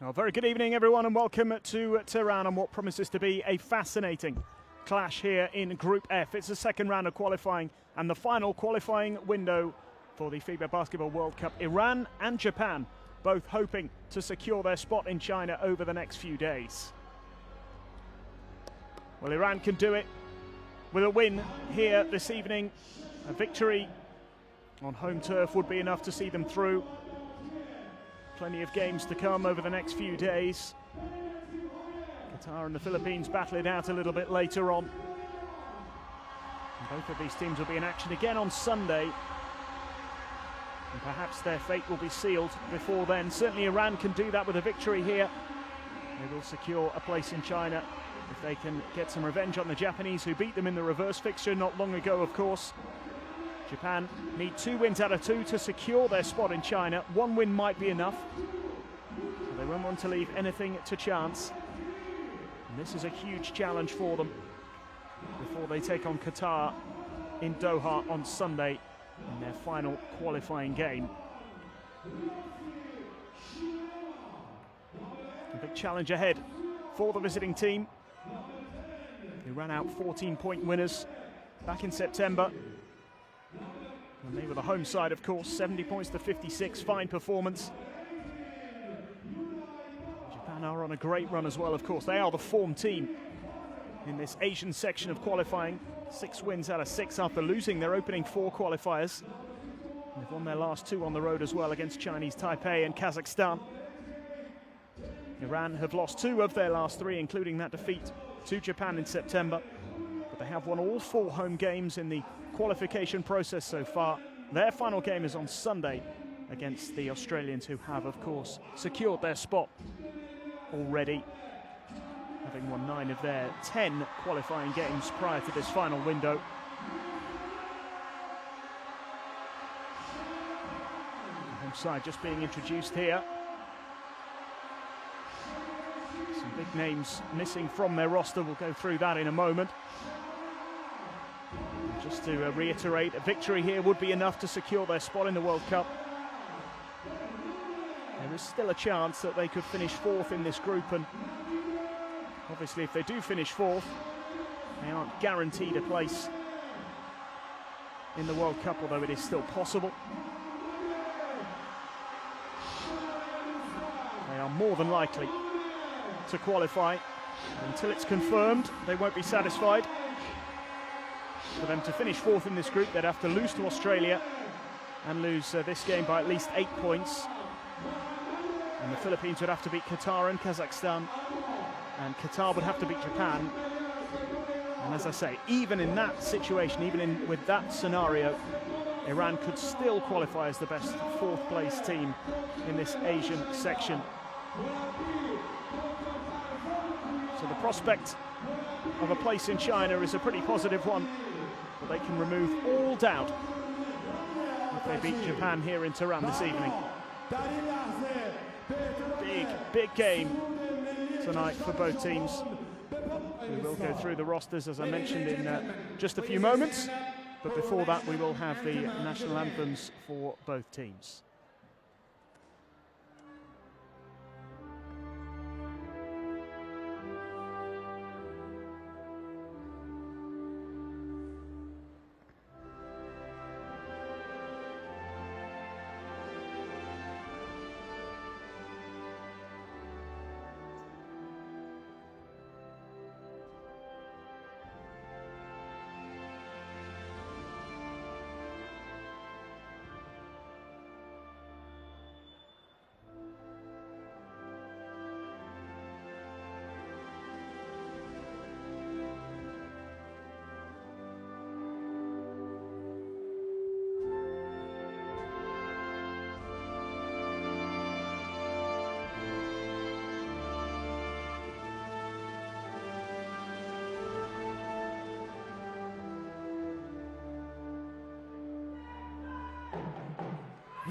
Well, very good evening, everyone, and welcome to Tehran on what promises to be a fascinating clash here in Group F. It's the second round of qualifying and the final qualifying window for the FIBA Basketball World Cup. Iran and Japan both hoping to secure their spot in China over the next few days. Well, Iran can do it with a win here this evening. A victory on home turf would be enough to see them through. Plenty of games to come over the next few days. Qatar and the Philippines battle it out a little bit later on. And both of these teams will be in action again on Sunday. And perhaps their fate will be sealed before then. Certainly Iran can do that with a victory here. They will secure a place in China if they can get some revenge on the Japanese, who beat them in the reverse fixture not long ago, of course. Japan need 2 wins out of 2 to secure their spot in China. 1 win might be enough. They won't want to leave anything to chance. And this is a huge challenge for them before they take on Qatar in Doha on Sunday in their final qualifying game. A big challenge ahead for the visiting team. They ran out 14-point winners back in September. And they were the home side, of course, 70 points to 56, fine performance. Japan are on a great run as well, of course. They are the form team in this Asian section of qualifying. 6 wins out of 6 after losing their opening 4 qualifiers. They've won their last 2 on the road as well against Chinese Taipei and Kazakhstan. Iran have lost 2 of their last 3, including that defeat to Japan in September. But they have won all 4 home games in the qualification process so far. Their final game is on Sunday against the Australians, who have, of course, secured their spot already, having won 9 of their 10 qualifying games prior to this final window. The home side just being introduced here. Some big names missing from their roster. We'll go through that in a moment. Just to reiterate, a victory here would be enough to secure their spot in the World Cup. There is still a chance that they could finish 4th in this group, and obviously if they do finish 4th, they aren't guaranteed a place in the World Cup, although it is still possible. They are more than likely to qualify. Until it's confirmed, they won't be satisfied. For them to finish 4th in this group, they'd have to lose to Australia and lose this game by at least 8 points. And the Philippines would have to beat Qatar and Kazakhstan, and Qatar would have to beat Japan. And as I say, even in that situation, with that scenario, Iran could still qualify as the best 4th place team in this Asian section. So the prospect of a place in China is a pretty positive one. But they can remove all doubt if they beat Japan here in Tehran this evening. Big game tonight for both teams. We will go through the rosters, as I mentioned, in just a few moments. But before that, we will have the national anthems for both teams.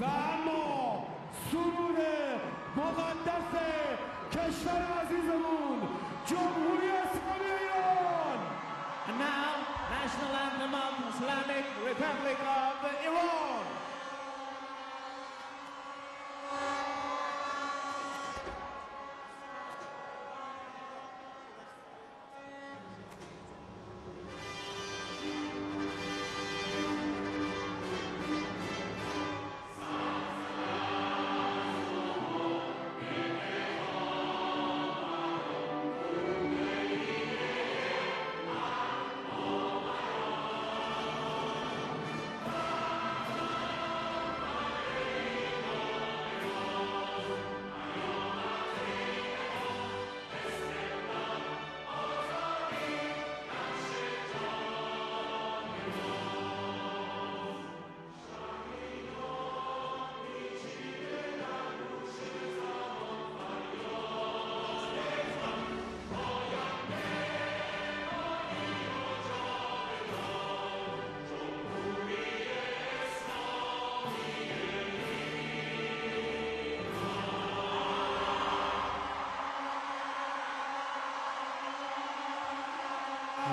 و اما سرور مقدس کشور عزیزمون جمهوری اسلامی ایران. And now, national anthem of Islamic Republic of Iran.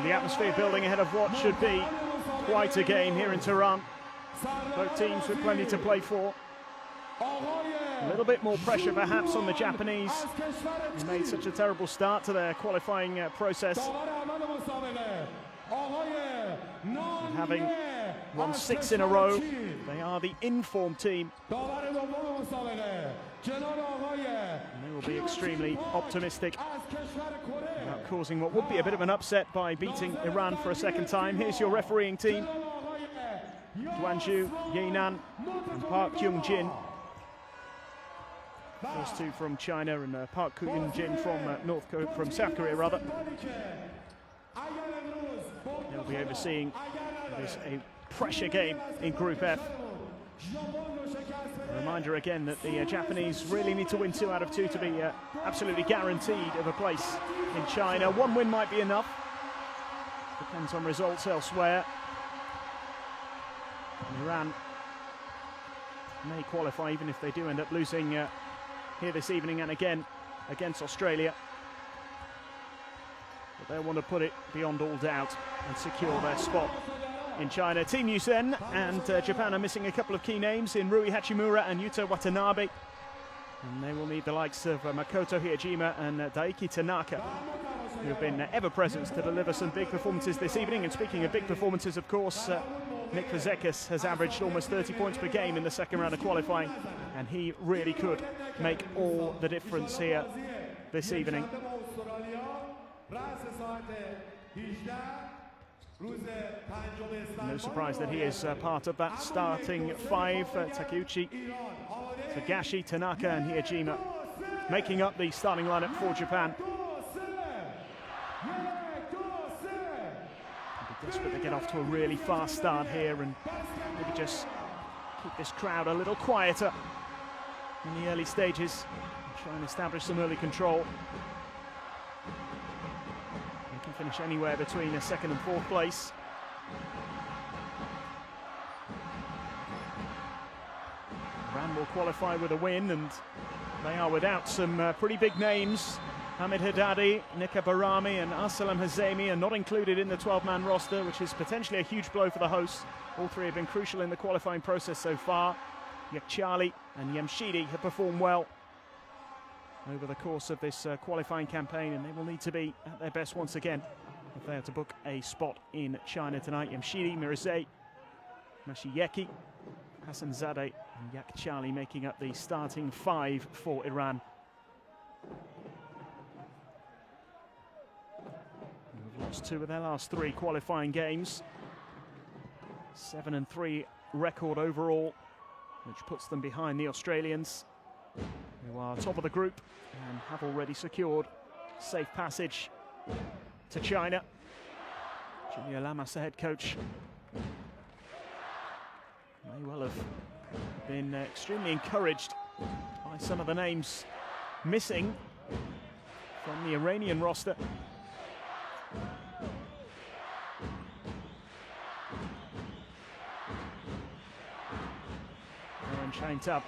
the atmosphere building ahead of what should be quite a game here in Tehran. Both teams with plenty to play for. A little bit more pressure perhaps on the Japanese, who made such a terrible start to their qualifying process. And having won 6 in a row, they are the informed team. And they will be extremely optimistic about causing what would be a bit of an upset by beating Iran for a second time. Here's your refereeing team. Duanju, Yenan and Park Kyung-jin. First two from China and Park Kyung-jin from South Korea rather. They'll be overseeing this a pressure game in Group F. A reminder again that the Japanese really need to win 2 out of 2 to be absolutely guaranteed of a place in China. 1 win might be enough. Depends on results elsewhere. Iran may qualify even if they do end up losing here this evening and again against Australia. But they want to put it beyond all doubt and secure their spot in China. Team news then, and Japan are missing a couple of key names in Rui Hachimura and Yuta Watanabe. And they will need the likes of Makoto Hiejima and Daiki Tanaka, who have been ever present to deliver some big performances this evening. And speaking of big performances, of course, Nick Fazekas has averaged almost 30 points per game in the second round of qualifying, and he really could make all the difference here this evening. No surprise that he is part of that starting 5. Takeuchi, Tagashi, Tanaka and Hiejima making up the starting lineup for Japan. Desperate to get off to a really fast start here and maybe just keep this crowd a little quieter in the early stages and try and establish some early control. They can finish anywhere between a 2nd and 4th place. Iran will qualify with a win, and they are without some pretty big names. Hamid Haddadi, Nika Barami and Arsalam Hazemi are not included in the 12-man roster, which is potentially a huge blow for the hosts. All 3 have been crucial in the qualifying process so far. Yakchali and Yamshidi have performed well over the course of this qualifying campaign, and they will need to be at their best once again if they are to book a spot in China tonight. Yamshidi, Mirzei, Mashiyeki, Hassan Zadeh and Yakchali making up the starting 5 for Iran. Lost 2 of their last 3 qualifying games. 7-3 record overall, which puts them behind the Australians, who are top of the group and have already secured safe passage to China. Junior Lamas, the head coach, may well have been extremely encouraged by some of the names missing from the Iranian roster. Chained up.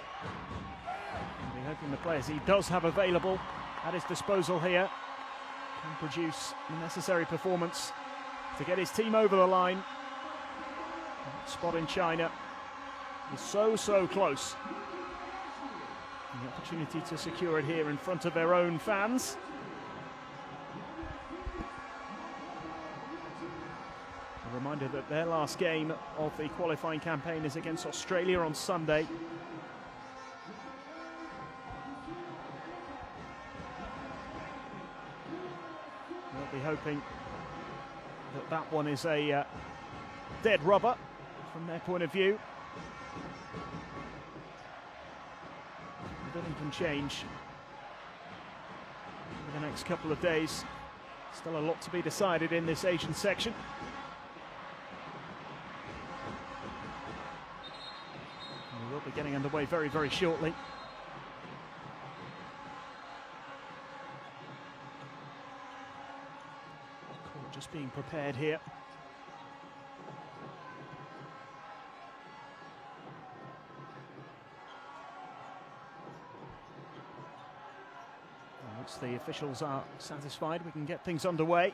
We're hoping the players he does have available at his disposal here can produce the necessary performance to get his team over the line. That spot in China is so close. And the opportunity to secure it here in front of their own fans. A reminder that their last game of the qualifying campaign is against Australia on Sunday. We'll be hoping that that one is a dead rubber from their point of view. Everything can change over the next couple of days. Still a lot to be decided in this Asian section. We will be getting underway very shortly. Court just being prepared here. Once the officials are satisfied, we can get things underway.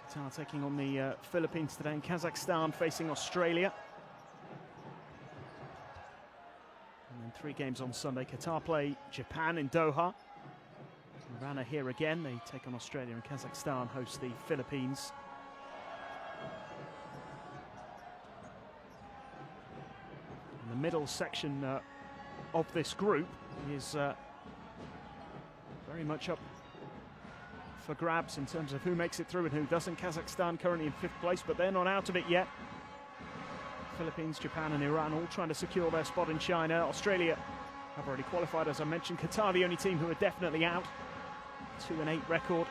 Qatar taking on the Philippines today, and Kazakhstan facing Australia. And then 3 games on Sunday. Qatar play Japan in Doha. Iran are here again. They take on Australia, and Kazakhstan host the Philippines. In the middle section of this group is very much up for grabs in terms of who makes it through and who doesn't. Kazakhstan currently in 5th place, but they're not out of it yet. Philippines, Japan and Iran all trying to secure their spot in China. Australia have already qualified, as I mentioned. Qatar, the only team who are definitely out. 2-8 record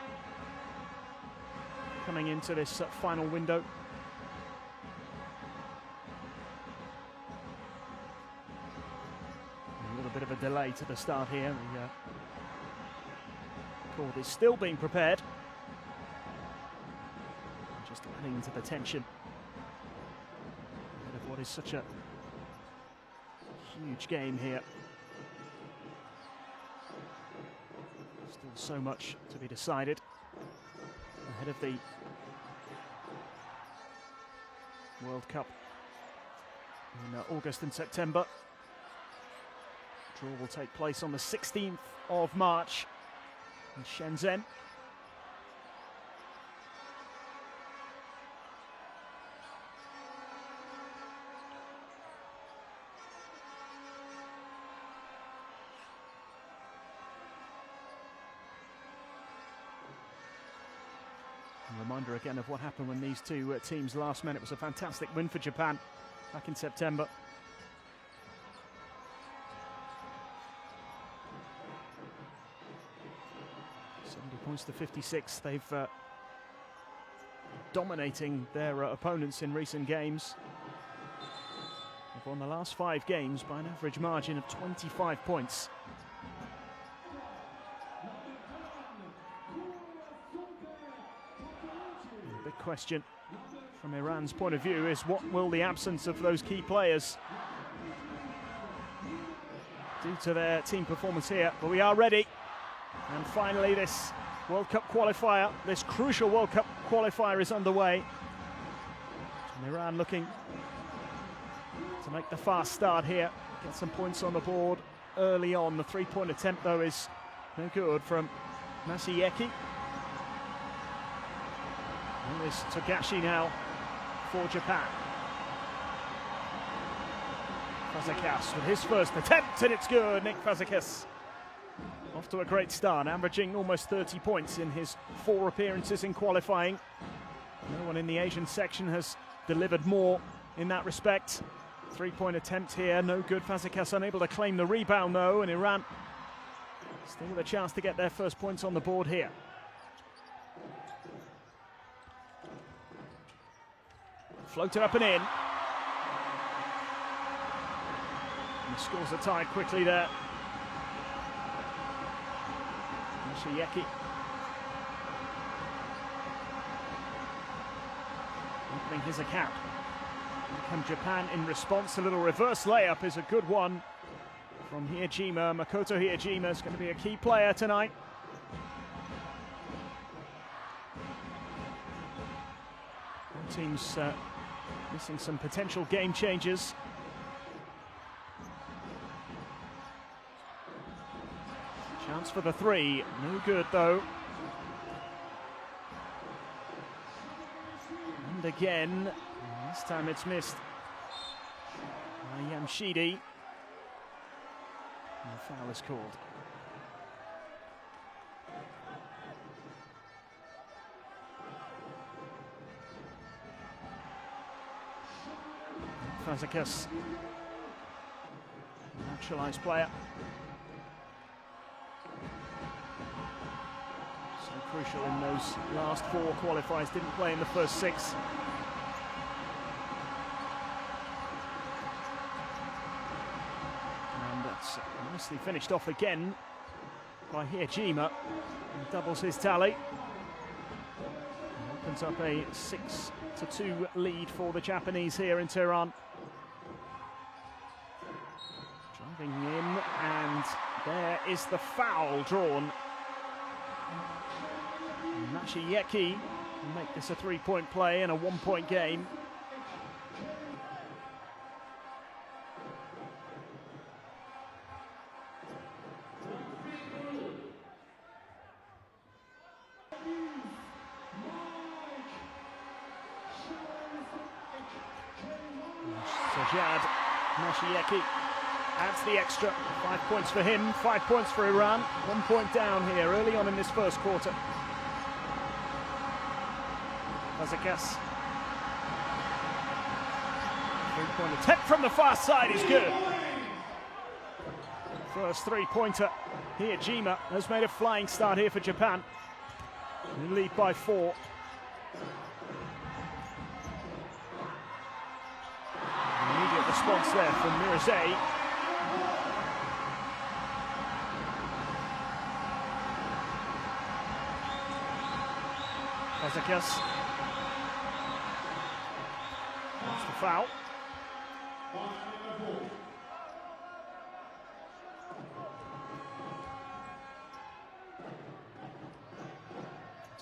coming into this final window. A little bit of a delay to the start here. The court is still being prepared. Just adding to the tension ahead of what is such a huge game here. Still so much to be decided ahead of the World Cup in August and September. Draw will take place on the 16th of March in Shenzhen. A reminder again of what happened when these two teams last met. It was a fantastic win for Japan back in September. 70 points to 56. They've dominating their opponents in recent games. They've won the last 5 games by an average margin of 25 points. The big question from Iran's point of view is, what will the absence of those key players do to their team performance here? But we are ready. And finally, this World Cup qualifier, this crucial World Cup qualifier is underway. And Iran looking to make the fast start here, get some points on the board early on. The 3-point attempt, though, is no good from Masayeki. And this Togashi now for Japan. Fazekas with his first attempt, and it's good. Nick Fazekas off to a great start, averaging almost 30 points in his 4 appearances in qualifying. No one in the Asian section has delivered more in that respect. 3-point attempt here, no good. Fazekas unable to claim the rebound though, and Iran still with a chance to get their first points on the board here. Floated up and in. And the scores are tied quickly there. Masayeki opening his account. Here comes Japan in response. A little reverse layup is a good one from Hiejima. Makoto Hiejima is going to be a key player tonight. Both teams missing some potential game changers. Chance for the 3, no good though. And again, this time it's missed by Yamshidi. And the foul is called. Fazekas, naturalized player. So crucial in those last 4 qualifiers, didn't play in the first 6. And that's nicely finished off again by Hiejima, and doubles his tally. And opens up a 6-2 lead for the Japanese here in Tehran. Driving in, and there is the foul drawn. Masayeki make this a 3-point play and a 1-point game. Sajad Mashieki adds the extra. 5 points for him, 5 points for Iran. 1 point down here early on in this first quarter. Fazekas. 3-point attempt from the far side is good. First 3-pointer here. Jima has made a flying start here for Japan. They lead by 4. Immediate response there from Mirzay. Fazekas. That's the foul.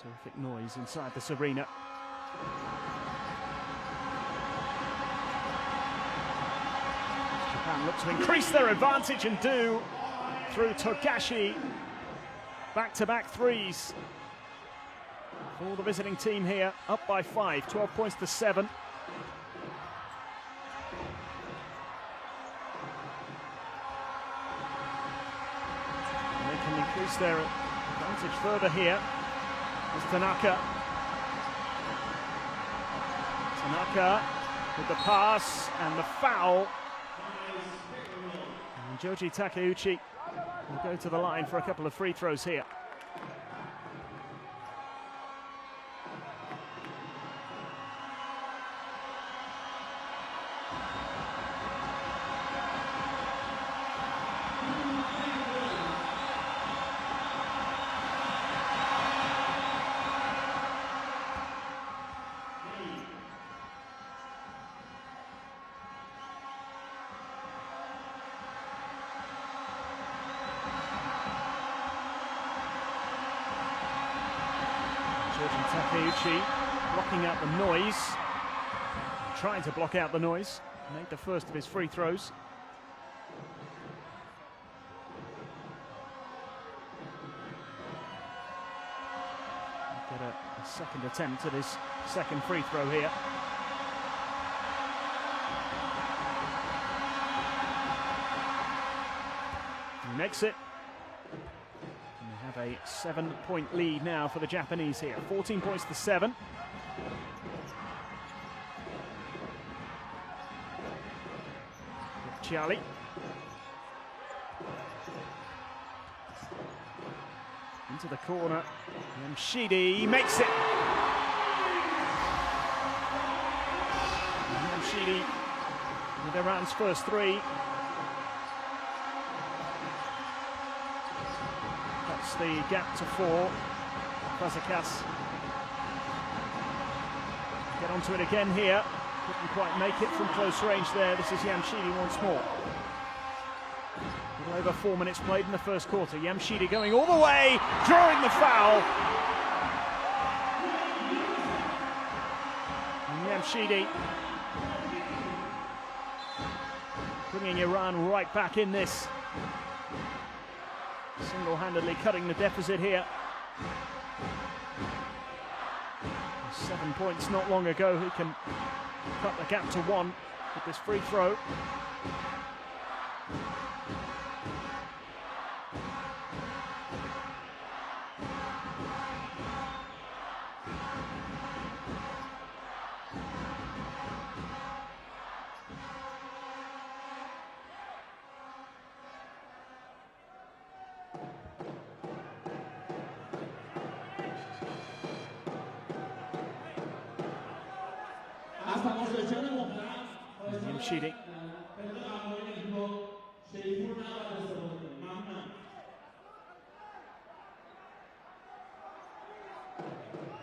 Terrific noise inside this arena. Japan look to increase their advantage and do through Togashi. Back-to-back threes for the visiting team here, up by 5, 12 points to 7. And they can increase their advantage further here. There's Tanaka. Tanaka with the pass and the foul. And Joji Takeuchi will go to the line for a couple of free throws here. Takeuchi blocking out the noise, trying to block out the noise, made the first of his free throws. Get a second attempt at his second free throw here. He makes it. A 7-point lead now for the Japanese here. 14 points to 7. Charlie. Into the corner. Yamshidi makes it. Yamshidi with Iran's first 3. The gap to 4. Fazekas. Get onto it again here. Couldn't quite make it from close range there. This is Yamshidi once more. A little over 4 minutes played in the first quarter. Yamshidi going all the way, drawing the foul. And Yamshidi bringing Iran right back in this. Single-handedly cutting the deficit here. 7 points not long ago. He can cut the gap to 1 with this free throw. Yamshidi.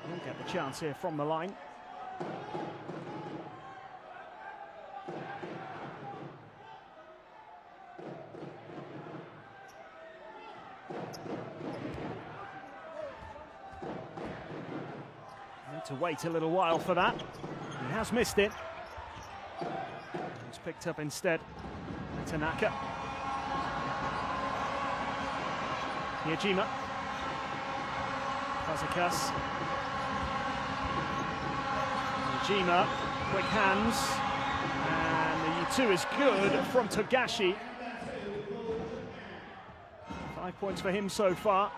He'll get the chance here from the line. Had to wait a little while for that. He has missed it. It's picked up instead. Tanaka. Yajima. Fazekas. Yajima, quick hands. And the U2 is good from Togashi. 5 points for him so far.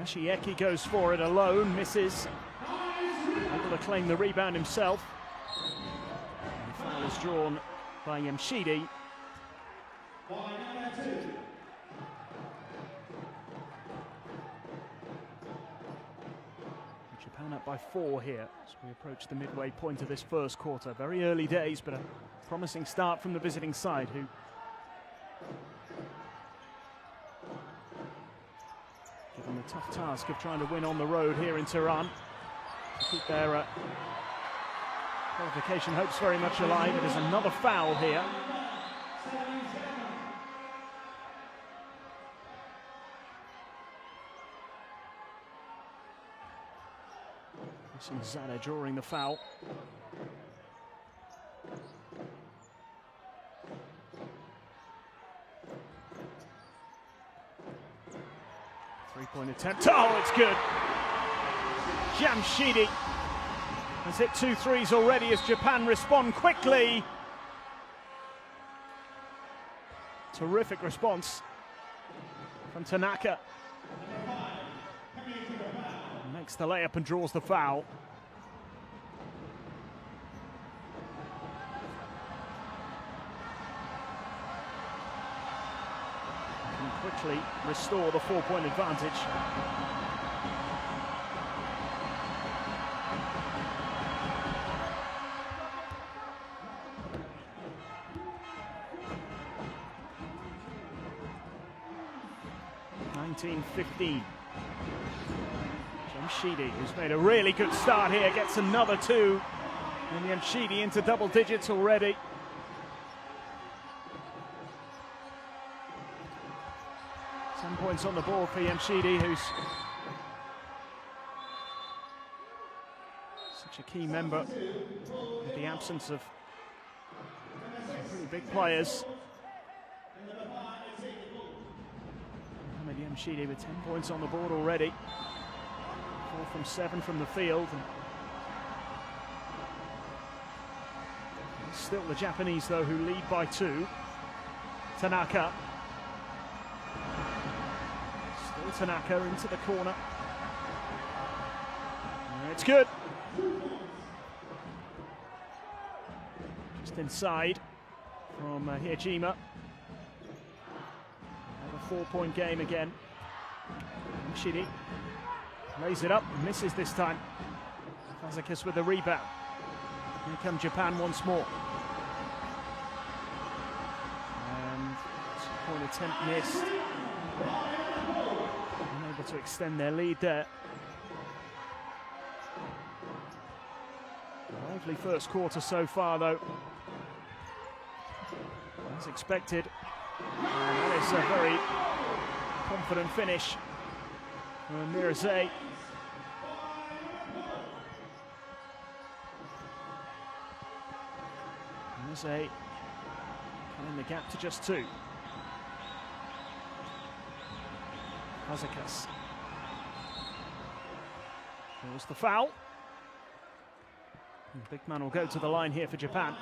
Ashieki goes for it alone, misses. Able to claim the rebound himself. And the foul is drawn by Yamshidi. Japan up by 4 here as we approach the midway point of this first quarter. Very early days, but a promising start from the visiting side, who given the tough task of trying to win on the road here in Tehran to keep their qualification hopes very much alive. It is another foul here. Zada drawing the foul. Three-point attempt. Oh, it's good. Jamshidi has hit 2 threes already as Japan respond quickly. Terrific response from Tanaka. Makes the layup and draws the foul. Can quickly restore the 4-point advantage. (19-15). Yamshidi, who's made a really good start here, gets another 2. And Yamshidi into double digits already. Some points on the board for Yamshidi, who's such a key member with the absence of pretty big players. Yamshidi with 10 points on the board already. 4 from 7 from the field. And still the Japanese, though, who lead by 2. Tanaka. Still Tanaka into the corner. It's good. Just inside from Hiejima. Another 4-point game again. Shidi lays it up, misses this time. Fazekas with the rebound. Here come Japan once more. And 2-point attempt missed. Unable to extend their lead there. Lively first quarter so far, though. As expected. And that is a very confident finish for Mirzay. Mirzay cutting the gap to just 2. Fazekas. There's the foul. And big man will go to the line here for Japan.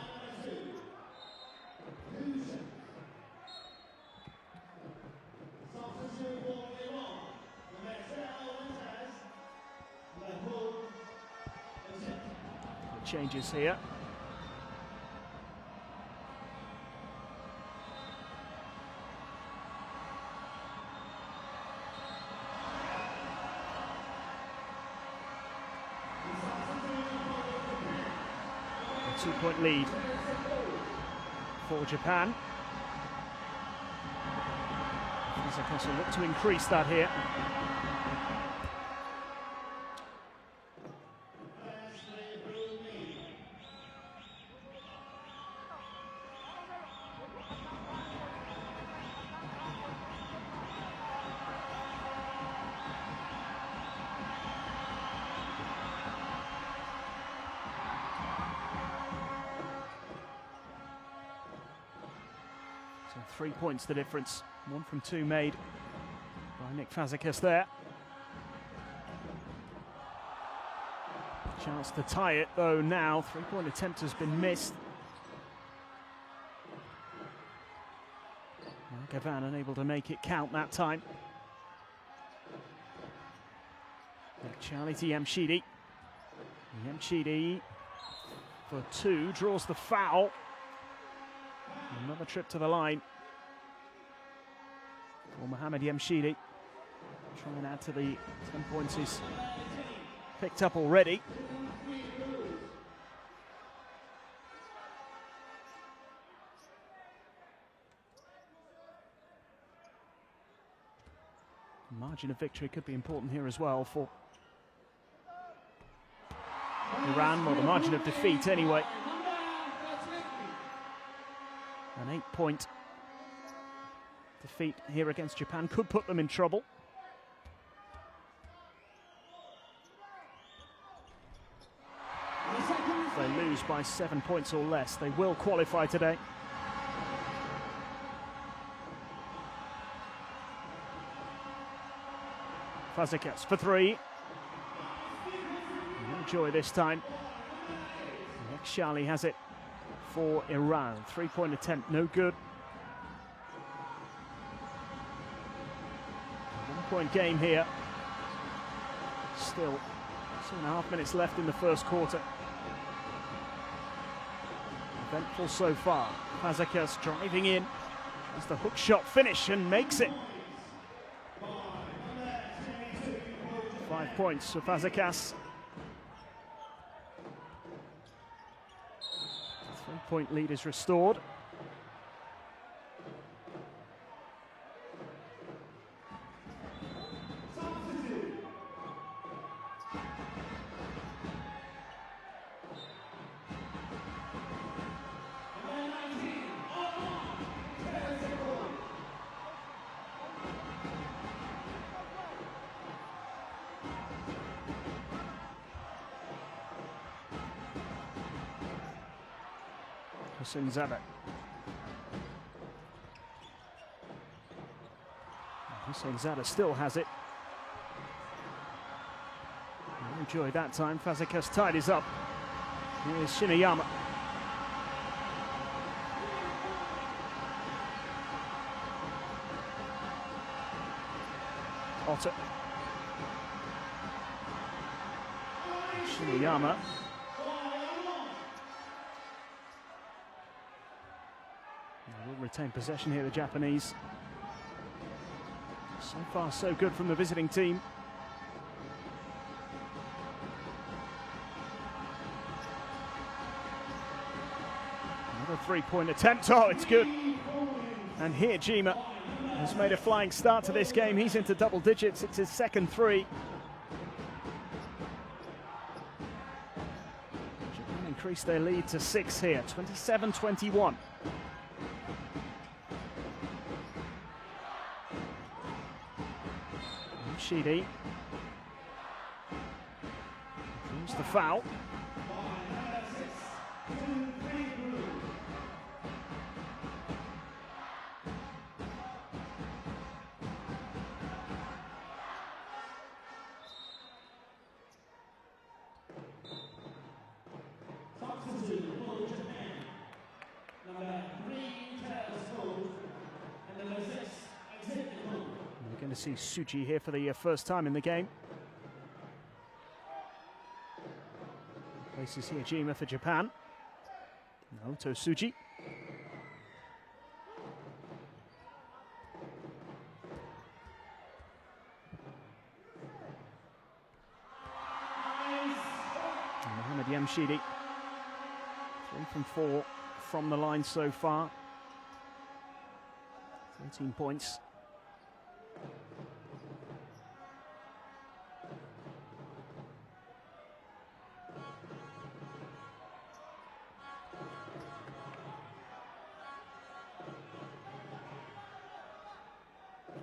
Changes here. A 2-point lead for Japan. Fazekas will look to increase that here. So 3 points the difference. 1 from 2 made by Nick Fazekas there. Chance to tie it though now. 3-point attempt has been missed. Gavan unable to make it count that time. Charlie to Yamshidi. Yamshidi for 2, draws the foul. Another trip to the line for Mohamed Yamshidi. Trying and add to the 10 points he's picked up already. Margin of victory could be important here as well for Iran, or the margin of defeat anyway. An 8-point defeat here against Japan could put them in trouble. If they lose by 7 points or less, they will qualify today. Fazekas for 3. No joy this time. Shali has it for Iran. 3-point attempt, no good. 1-point game here. Still 2.5 minutes left in the first quarter. Eventful so far. Fazekas driving in as the hook shot finish and makes it. 5 points for Fazekas. 3-point lead is restored. Zada. Hussein Zada still has it. No joy that time. Fazekas tidies up. Here's Shinayama. Otter. Shinayama. Retain possession here, the Japanese. So far, so good from the visiting team. Another 3-point attempt. Oh, it's good. And here, Jima has made a flying start to this game. He's into double digits. It's his second 3. Japan increased their lead to 6 here, 27-21. Shidi draws the foul. To see Suji here for the first time in the game. Places Hijima for Japan. Naoto Suji. And Mohamed Yamshidi. 3 from 4 from the line so far. 13 points.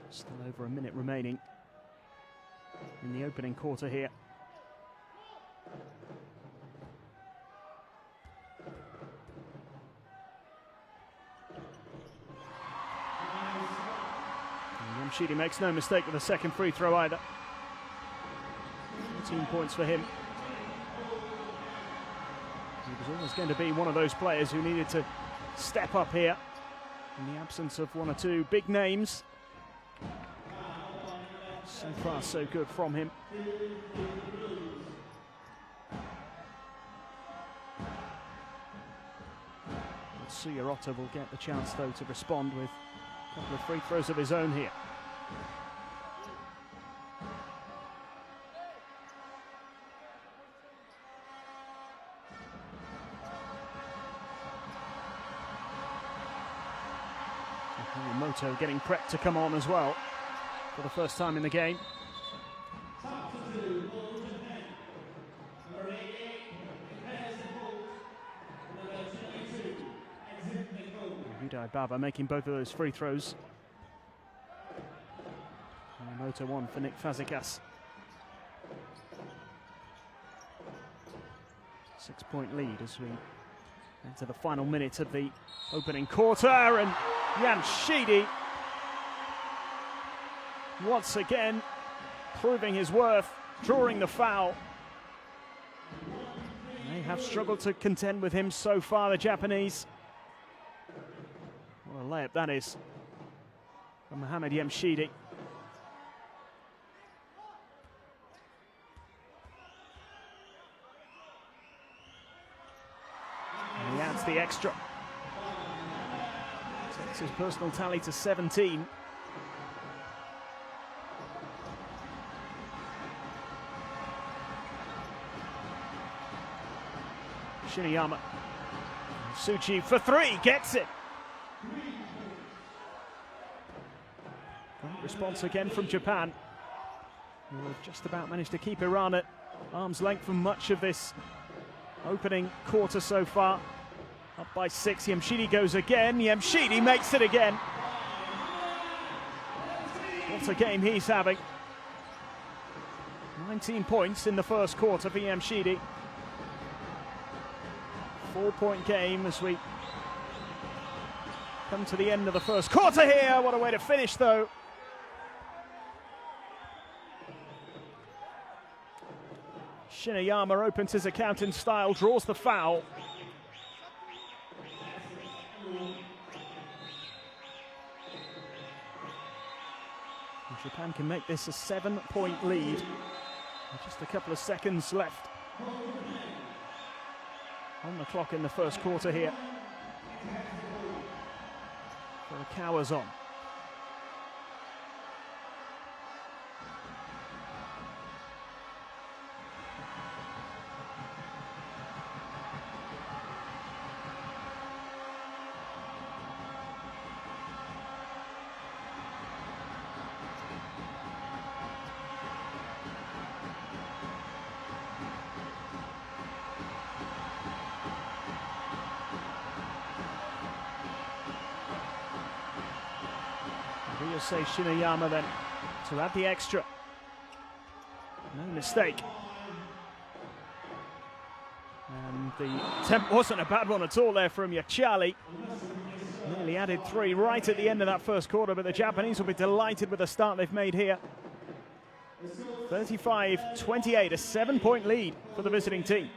Still over a minute remaining in the opening quarter here. Yamshidi makes no mistake with the second free throw either. 14 points for him. He was always going to be one of those players who needed to step up here in the absence of one or two big names. So far, so good from him. Suyarota will get the chance, though, to respond with a couple of free throws of his own here. Moto getting prepped to come on as well for the first time in the game. Hudai Baba making both of those free throws. Moto one for Nick Fazekas. 6-point lead as we enter the final minute of the opening quarter, and Yamshidi once again proving his worth, drawing the foul. They have struggled to contend with him so far, the Japanese. What a layup that is from Mohamed Yamshidi. And he adds the extra. Takes his personal tally to 17. Shiniyama. Tsuchi for three, gets it. Great response again from Japan, who have just about managed to keep Iran at arm's length for much of this opening quarter so far. Up by 6, Yamshidi goes again, Yamshidi makes it again. What a game he's having. 19 points in the first quarter for Yamshidi. 4-point game as we come to the end of the first quarter here. What a way to finish, though. Shiniyama opens his account in style, draws the foul. And Japan can make this a 7-point lead. With just a couple of seconds left on the clock in the first quarter here. Furukawa's on. Say Shiniyama then to add the extra. No mistake. And the attempt wasn't a bad one at all there from Yachali. Nearly added 3 right at the end of that first quarter, but the Japanese will be delighted with the start they've made here. 35-28, a 7-point lead for the visiting team.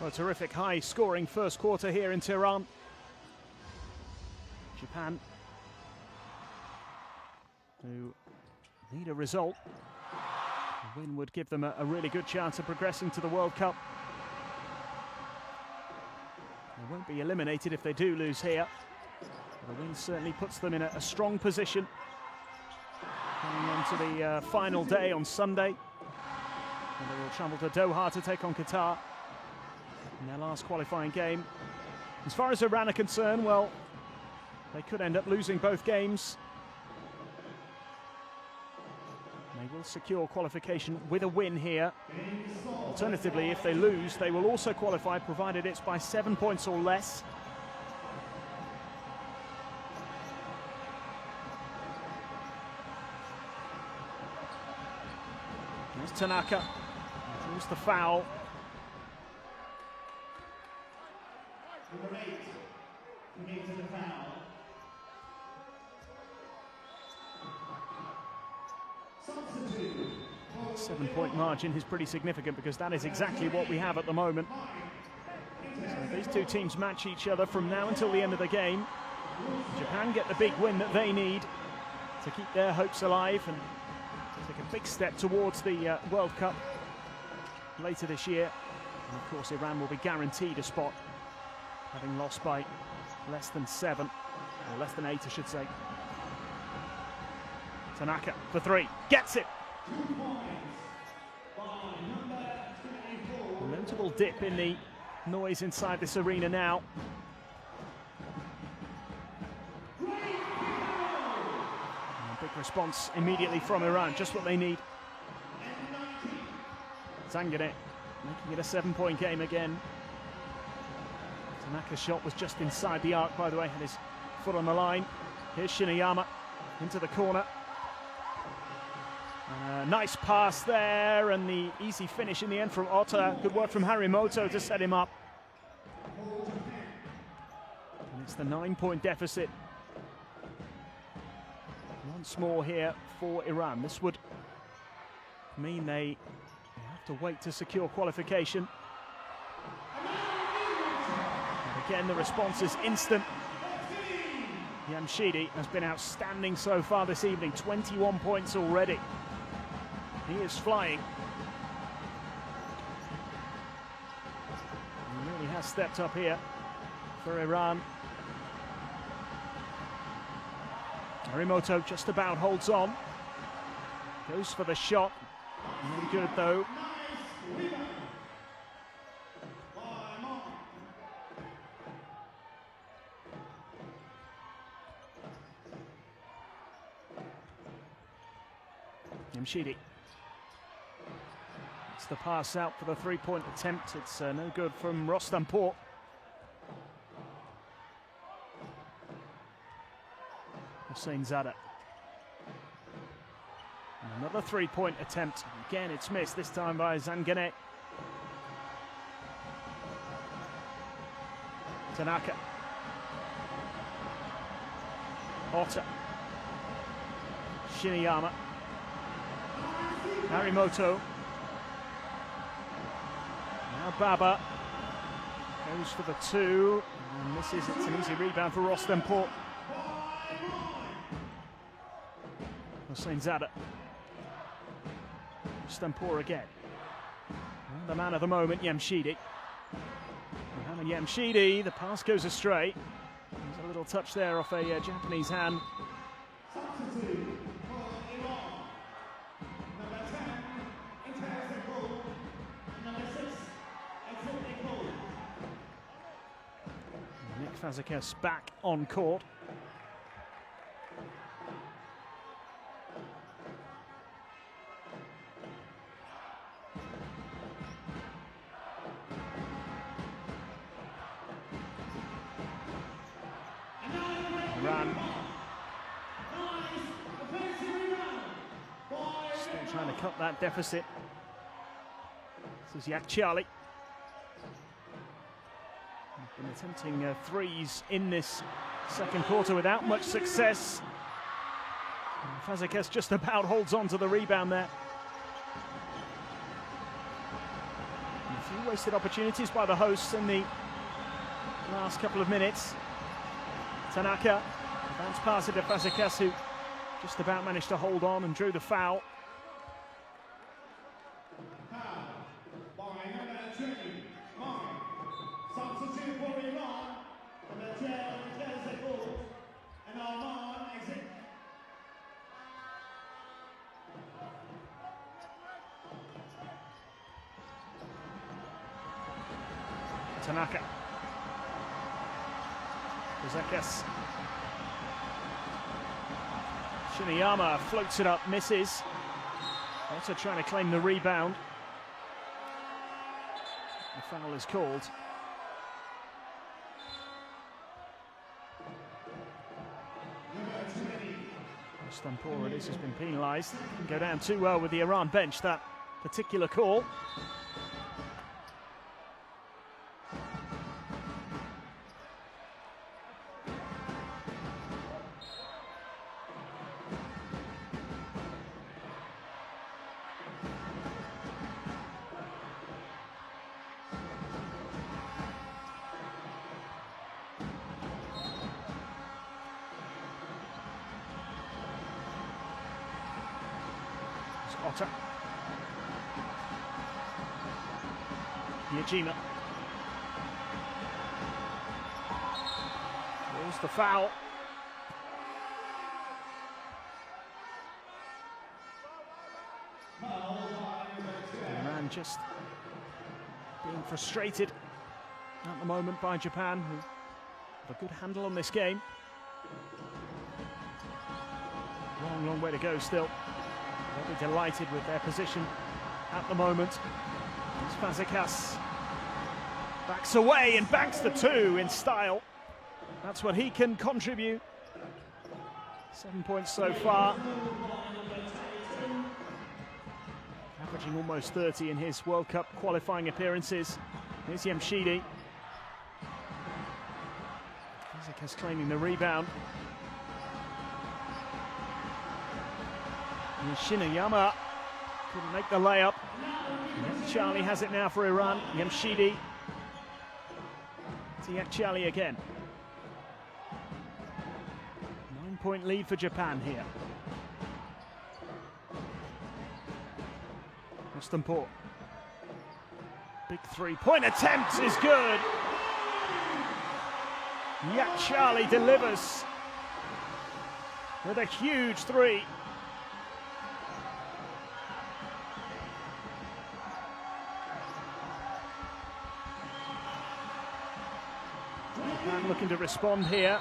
Well, a terrific high-scoring first quarter here in Tehran. Japan, who need a result. A win would give them a really good chance of progressing to the World Cup. They won't be eliminated if they do lose here. The win certainly puts them in a strong position going on to the final day on Sunday. And they will travel to Doha to take on Qatar in their last qualifying game. As far as Iran are concerned, well, they could end up losing both games. They will secure qualification with a win here. Alternatively, if they lose, they will also qualify, provided it's by 7 points or less. There's Tanaka. Draws the foul. Number 8, committed the foul. Substitute. 7-point margin is pretty significant because that is exactly what we have at the moment. So these two teams match each other from now until the end of the game. Japan get the big win that they need to keep their hopes alive and take a big step towards the World Cup later this year. And of course, Iran will be guaranteed a spot, having lost by less than 7, or less than 8, I should say. Tanaka for 3, gets it! A notable dip in the noise inside this arena now. And a big response immediately from Iran, just what they need. Zangane making it a 7-point game again. Tanaka's shot was just inside the arc, by the way, had his foot on the line. Here's Shiniyama into the corner. Nice pass there, and the easy finish in the end from Ota. Good work from Harimoto to set him up. And it's the 9-point deficit once more here for Iran. This would mean they have to wait to secure qualification. And again, the response is instant. Yamshidi has been outstanding so far this evening, 21 points already. He is flying. He really has stepped up here for Iran. Harimoto just about holds on. Goes for the shot. No good though. Yamshidi. It's the pass out for the 3-point attempt. It's no good from Rostanpour. Hussein Zada. And another 3-point attempt. Again, it's missed, this time by Zangane. Tanaka. Ota. Shiniyama. Harimoto. Now Baba goes for the 2, and this is, it's an easy rebound for Rostanpour. Hussein Zada. Rostanpour again. And the man of the moment, Yamshidi. Mohamed Yamshidi, the pass goes astray. There's a little touch there off a Japanese hand. Fazekas back on court. Iran still trying to cut that deficit. This is Yakhchiali. Been attempting threes in this second quarter without much success. Fazekas just about holds on to the rebound there. A few wasted opportunities by the hosts in the last couple of minutes. Tanaka, bounce pass it to Fazekas, who just about managed to hold on and drew the foul. Tanaka. Fazekas. Shiniyama floats it up, misses. Also trying to claim the rebound. The foul is called. Stampora, this has been penalised. Didn't go down too well with the Iran bench, that particular call. Otter. Yajima. There's the foul. Iran just being frustrated at the moment by Japan, who have a good handle on this game. Long, long way to go still. They'll be delighted with their position at the moment. Fazekas backs away and banks the two in style. That's what he can contribute. 7 points so far. Averaging almost 30 in his World Cup qualifying appearances. Here's Yamshidi. Fazekas claiming the rebound. Shiniyama couldn't make the layup. Charlie has it now for Iran. Yamshidi. Tiak Charlie again. 9-point lead for Japan here. Mustampur. Big three-point attempt is good. Yak Charlie delivers with a huge three. Japan looking to respond here.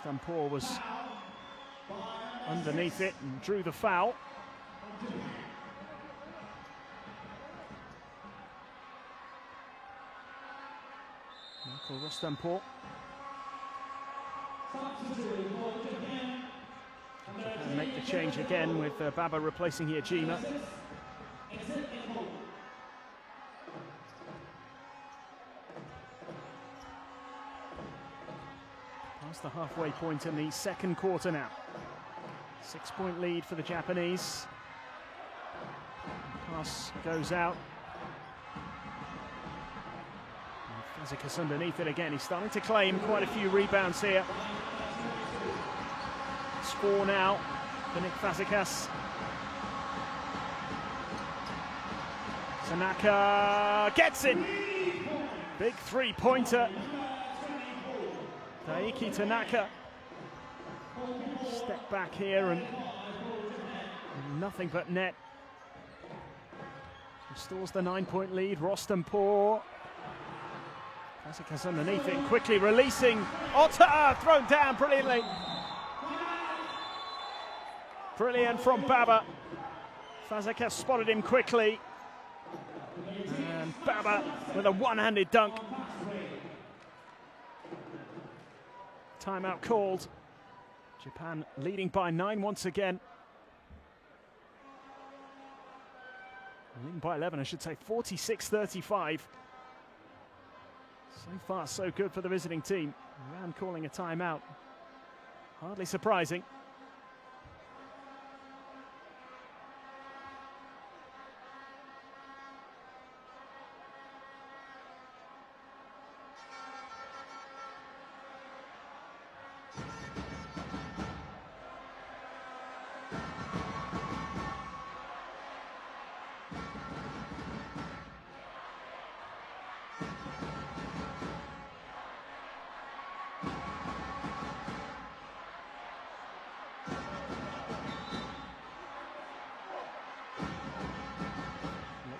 Stampor was underneath it and drew the foul. Michael Rostampor. Japan make the change again with Baba replacing Yajima. Past the halfway point in the second quarter now. 6-point lead for the Japanese. Pass goes out. Fazekas underneath it again. He's starting to claim quite a few rebounds here. It's 4 now for Nick Fazekas. Tanaka gets it. Big three-pointer. Daiki Tanaka. Step back here and nothing but net. Restores the 9-point lead. Rostampor. Fazekas underneath it, quickly releasing. Otter thrown down brilliantly. Brilliant from Baba. Fazekas spotted him quickly. And Baba with a one-handed dunk. Timeout called. Japan leading by 9 once again. Leading by 11, I should say, 46-35. So far, so good for the visiting team. Iran calling a timeout. Hardly surprising.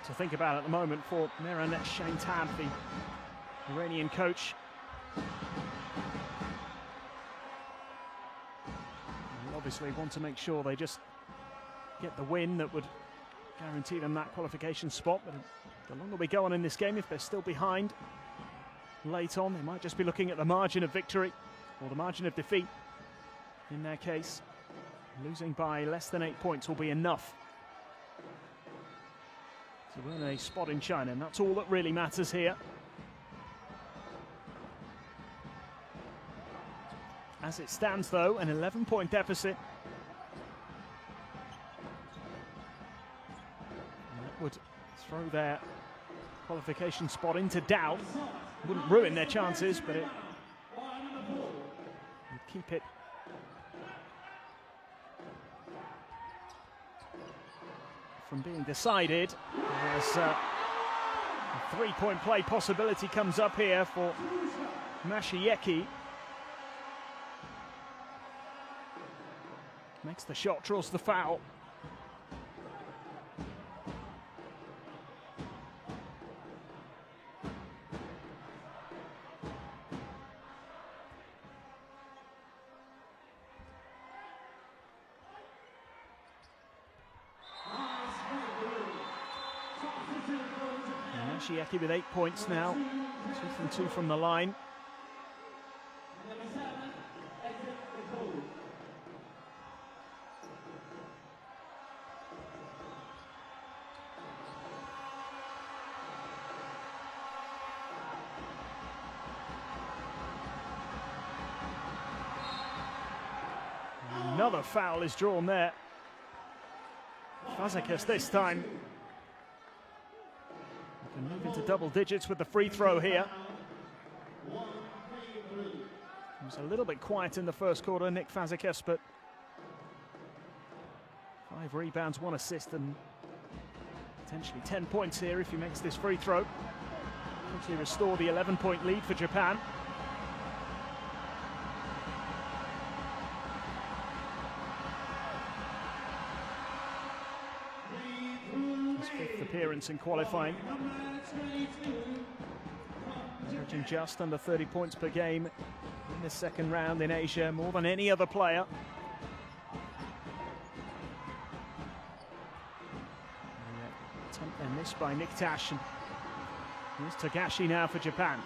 To think about at the moment for Miranet Shantab, the Iranian coach. They obviously want to make sure they just get the win that would guarantee them that qualification spot, but the longer we go on in this game, if they're still behind late on, they might just be looking at the margin of victory or the margin of defeat. In their case, losing by less than 8 points will be enough to win a spot in China, and that's all that really matters here. As it stands though, an 11-point deficit. And that would throw their qualification spot into doubt. Wouldn't ruin their chances, but it would keep it from being decided, as a three-point play possibility comes up here for Mashieki. Makes the shot, draws the foul. Mashieki with 8 points now, 2 from 2 from the line. Another foul is drawn there. Fazekas this time. Can move into double digits with the free throw here. He was a little bit quiet in the first quarter, Nick Fazekas, but 5 rebounds, 1 assist, and potentially 10 points here if he makes this free throw. Quickly restore the 11-point lead for Japan. His 5th appearance in qualifying. Averaging just under 30 points per game in the second round in Asia, more than any other player. Attempt and missed by Nick Tash. And here's Togashi now for Japan.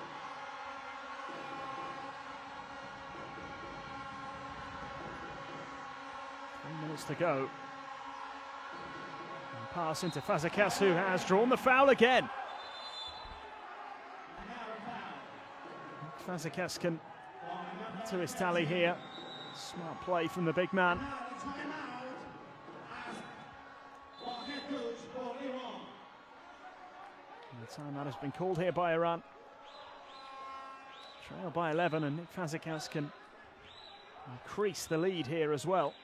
Minutes to go. And pass into Fazekas, who has drawn the foul again. Fazekas can add to his tally here. Smart play from the big man. And the timeout has been called here by Iran. Trail by 11, and Nick Fazekas can increase the lead here as well.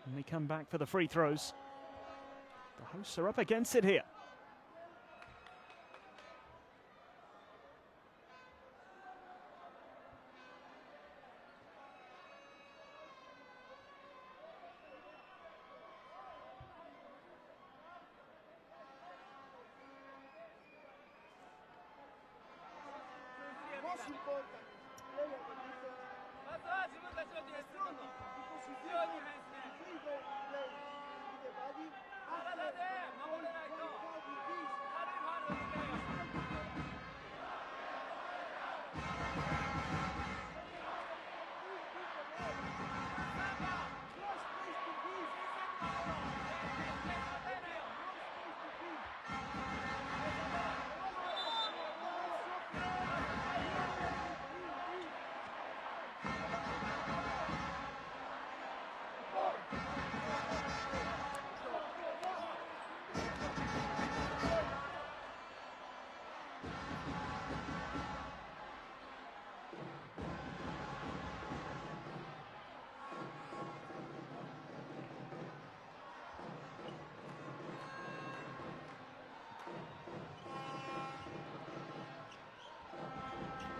And they come back for the free throws. The hosts are up against it here.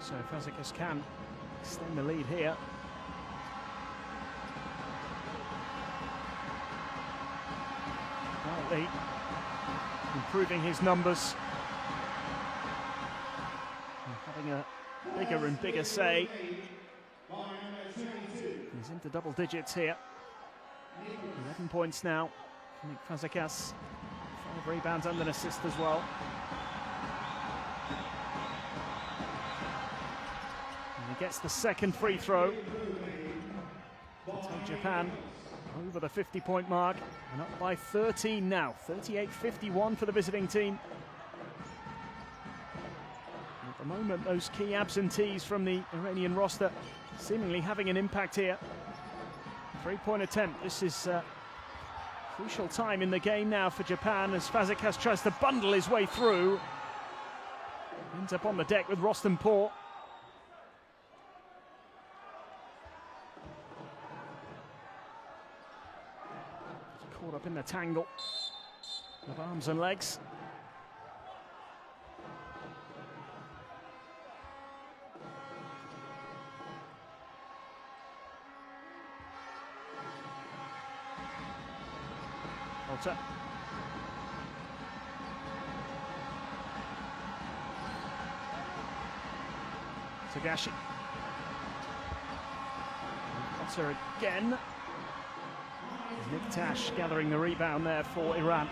So Fazekas can extend the lead here. Quietly improving his numbers. And having a bigger and bigger say. He's into double digits here. 11 points now. Nick Fazekas. 5 rebounds and an assist as well. And he gets the second free throw. To take Japan over the 50-point mark and up by 13 now. 38-51 for the visiting team. At the moment, those key absentees from the Iranian roster seemingly having an impact here. 3-point attempt. This is crucial time in the game now for Japan as Fazekas tries to bundle his way through. Ends up on the deck with Rostam Poor. Caught up in the tangle of arms and legs. Alter. Tagashi. Alter again. Nick Tash gathering the rebound there for Iran.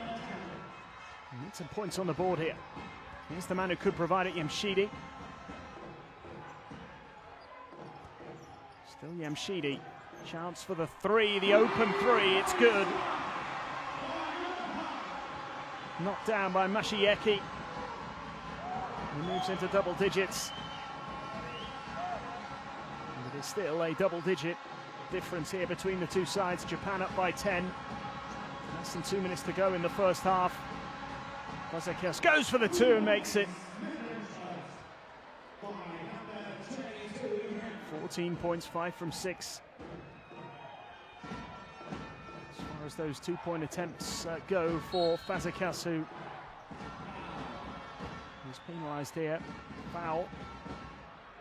Need some points on the board here. Here's the man who could provide it, Yamshidi. Still Yamshidi. Chance for the three, the open three, it's good. Knocked down by Mashieki. He moves into double digits. And it is still a double-digit difference here between the two sides. Japan up by 10. Less than 2 minutes to go in the first half. Fazekas goes for the two and makes it. 14 points, 5 from 6. As far as those 2-point attempts go for Fazekas, who is penalised here. Foul.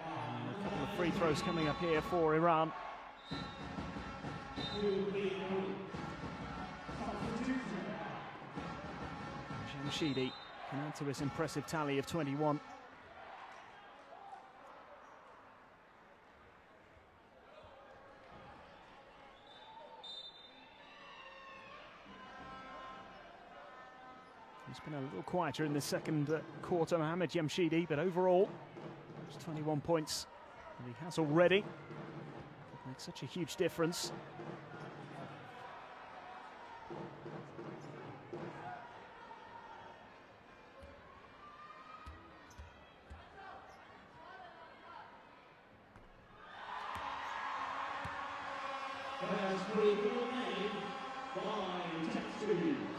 And a couple of free throws coming up here for Iran. Jamshidi can add to his impressive tally of 21. He's been a little quieter in the second quarter, Mohamed Jamshidi, but overall, it's 21 points that he has already. Could make such a huge difference.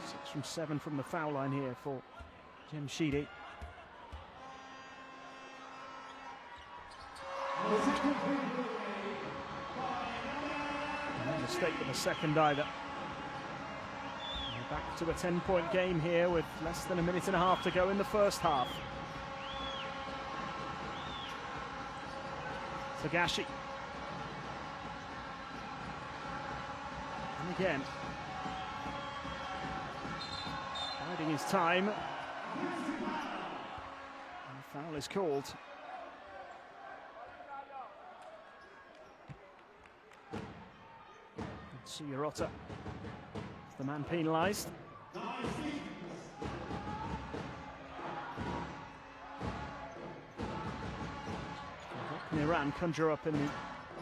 Six from 7 from the foul line here for Jamshidi. No mistake with the second either. We're back to a 10-point game here with less than a minute and a half to go in the first half. Tagashi. And again. Biding his time. And the foul is called. Suyarota, the man penalised. Can Iran conjure up in the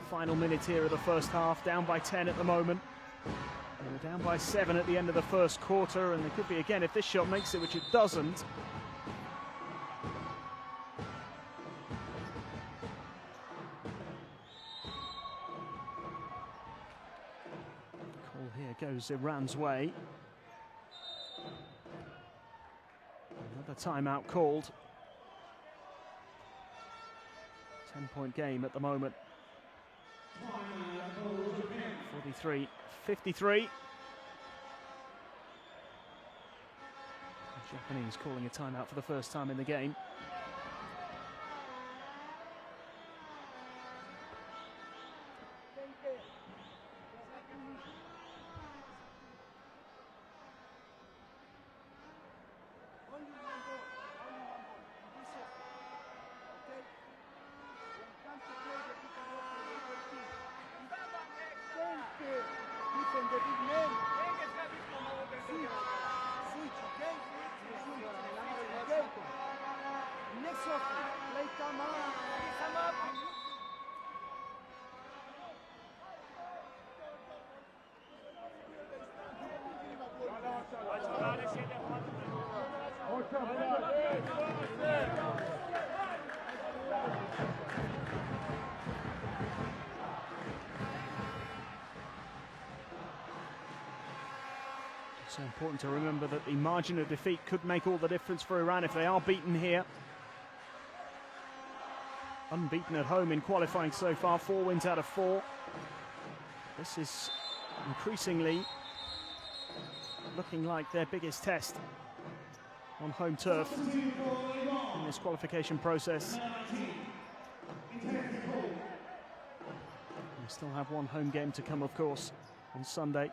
final minute here of the first half? Down by 10 at the moment. They were down by 7 at the end of the first quarter, and they could be again if this shot makes it, which it doesn't. Call here goes Iran's way. Another timeout called. 10-point game at the moment. 43-53. The Japanese calling a timeout for the first time in the game. the big man. Switch, okay? Okay. Next off, play come up. So important to remember that the margin of defeat could make all the difference for Iran if they are beaten here. Unbeaten at home in qualifying so far, 4 wins out of 4. This is increasingly looking like their biggest test on home turf in this qualification process. We still have one home game to come, of course, on Sunday.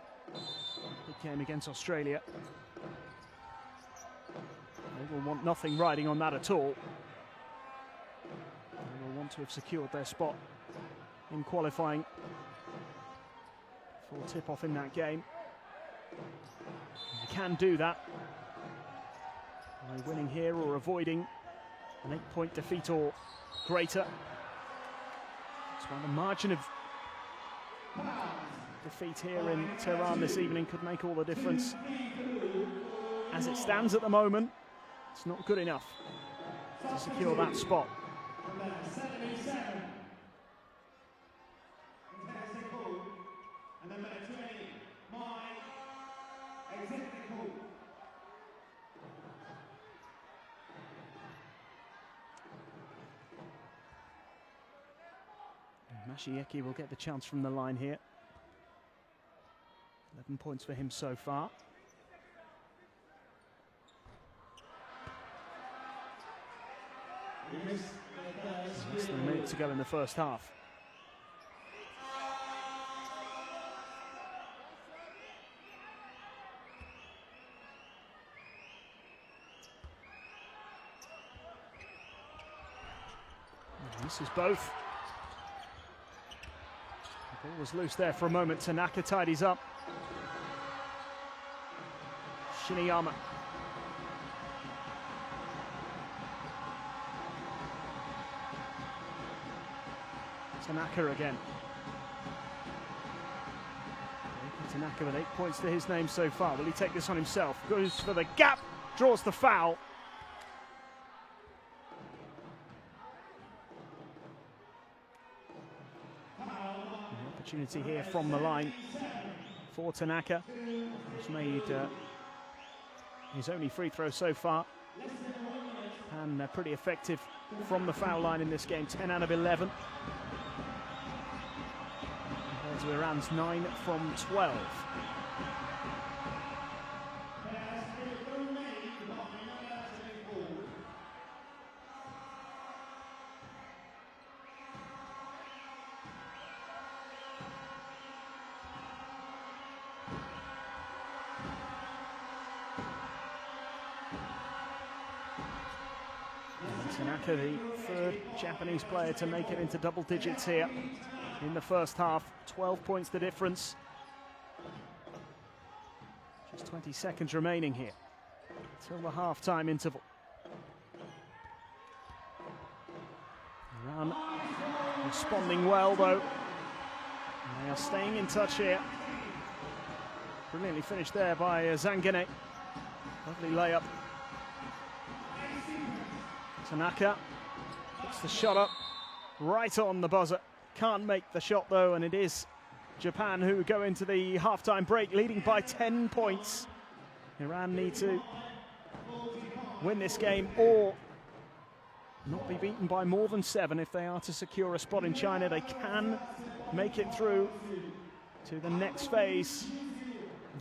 Big game against Australia. They will want nothing riding on that at all. They will want to have secured their spot in qualifying for tip-off in that game. They can do that by winning here or avoiding an 8-point defeat or greater. That's why the margin of defeat here in Tehran this evening could make all the difference. As it stands at the moment, it's not good enough to secure that spot. Mashieki will get the chance from the line here. 11 points for him so far. Less than a minute to go in the first half. And this is both. The ball was loose there for a moment. Tanaka tidies up. Shiniyama. Tanaka again. Tanaka with 8 points to his name so far. Will he take this on himself? Goes for the gap, draws the foul. An opportunity here from the line for Tanaka. He's made his only free throw so far, and pretty effective from the foul line in this game. 10 out of 11 compared to Iran's 9 from 12. Tanaka, the third Japanese player to make it into double digits here in the first half. 12 points the difference. Just 20 seconds remaining here till the half-time interval. Iran responding well, though. And they are staying in touch here. Brilliantly finished there by Zangane. Lovely layup. Tanaka puts the shot up right on the buzzer. Can't make the shot though, and it is Japan who go into the halftime break leading by 10 points. Iran need to win this game or not be beaten by more than 7 if they are to secure a spot in China. They can make it through to the next phase,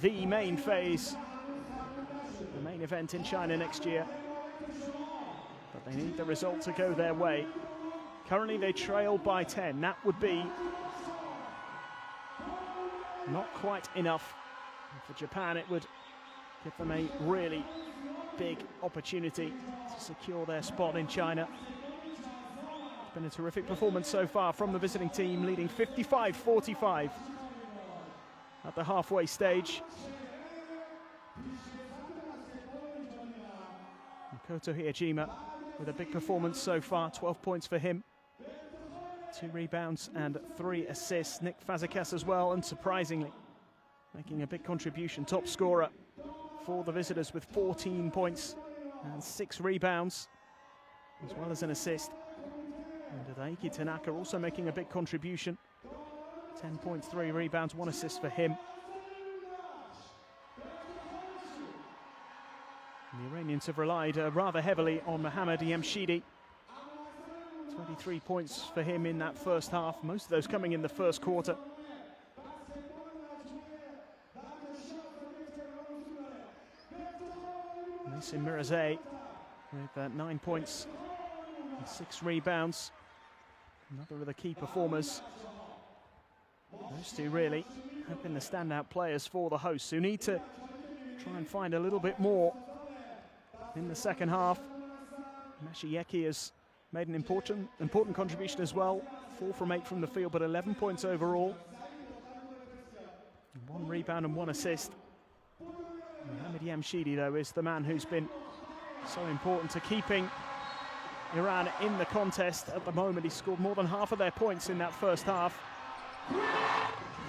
the main phase, the main event in China next year. But they need the result to go their way. Currently they trail by 10. That would be not quite enough. And for Japan, it would give them a really big opportunity to secure their spot in China. It's been a terrific performance so far from the visiting team, leading 55-45. at the halfway stage. Makoto Hiyajima with a big performance so far, 12 points for him. 2 rebounds and 3 assists. Nick Fazekas as well, unsurprisingly, making a big contribution. Top scorer for the visitors with 14 points and 6 rebounds, as well as an assist. And Daiki Tanaka also making a big contribution. 10 points, 3 rebounds, 1 assist for him. And the Iranians have relied rather heavily on Mohammad Yamshidi. 23 points for him in that first half, most of those coming in the first quarter. Nassim Mirazeh with 9 points and 6 rebounds. Another of the key performers. Those two really have been the standout players for the hosts, who need to try and find a little bit more in the second half. Mashieki has made an important contribution as well. 4 from 8 from the field, but 11 points overall. 1 rebound and 1 assist. Mohammad Yamshidi, though, is the man who's been so important to keeping Iran in the contest at the moment. He scored more than half of their points in that first half.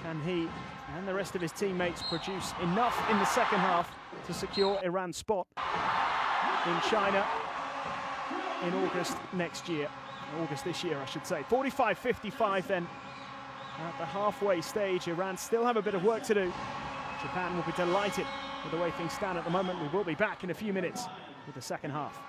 Can he and the rest of his teammates produce enough in the second half to secure Iran's spot in China in August next year? August this year, I should say. 45-55 then at the halfway stage. Iran still have a bit of work to do. Japan will be delighted with the way things stand at the moment. We will be back in a few minutes with the second half.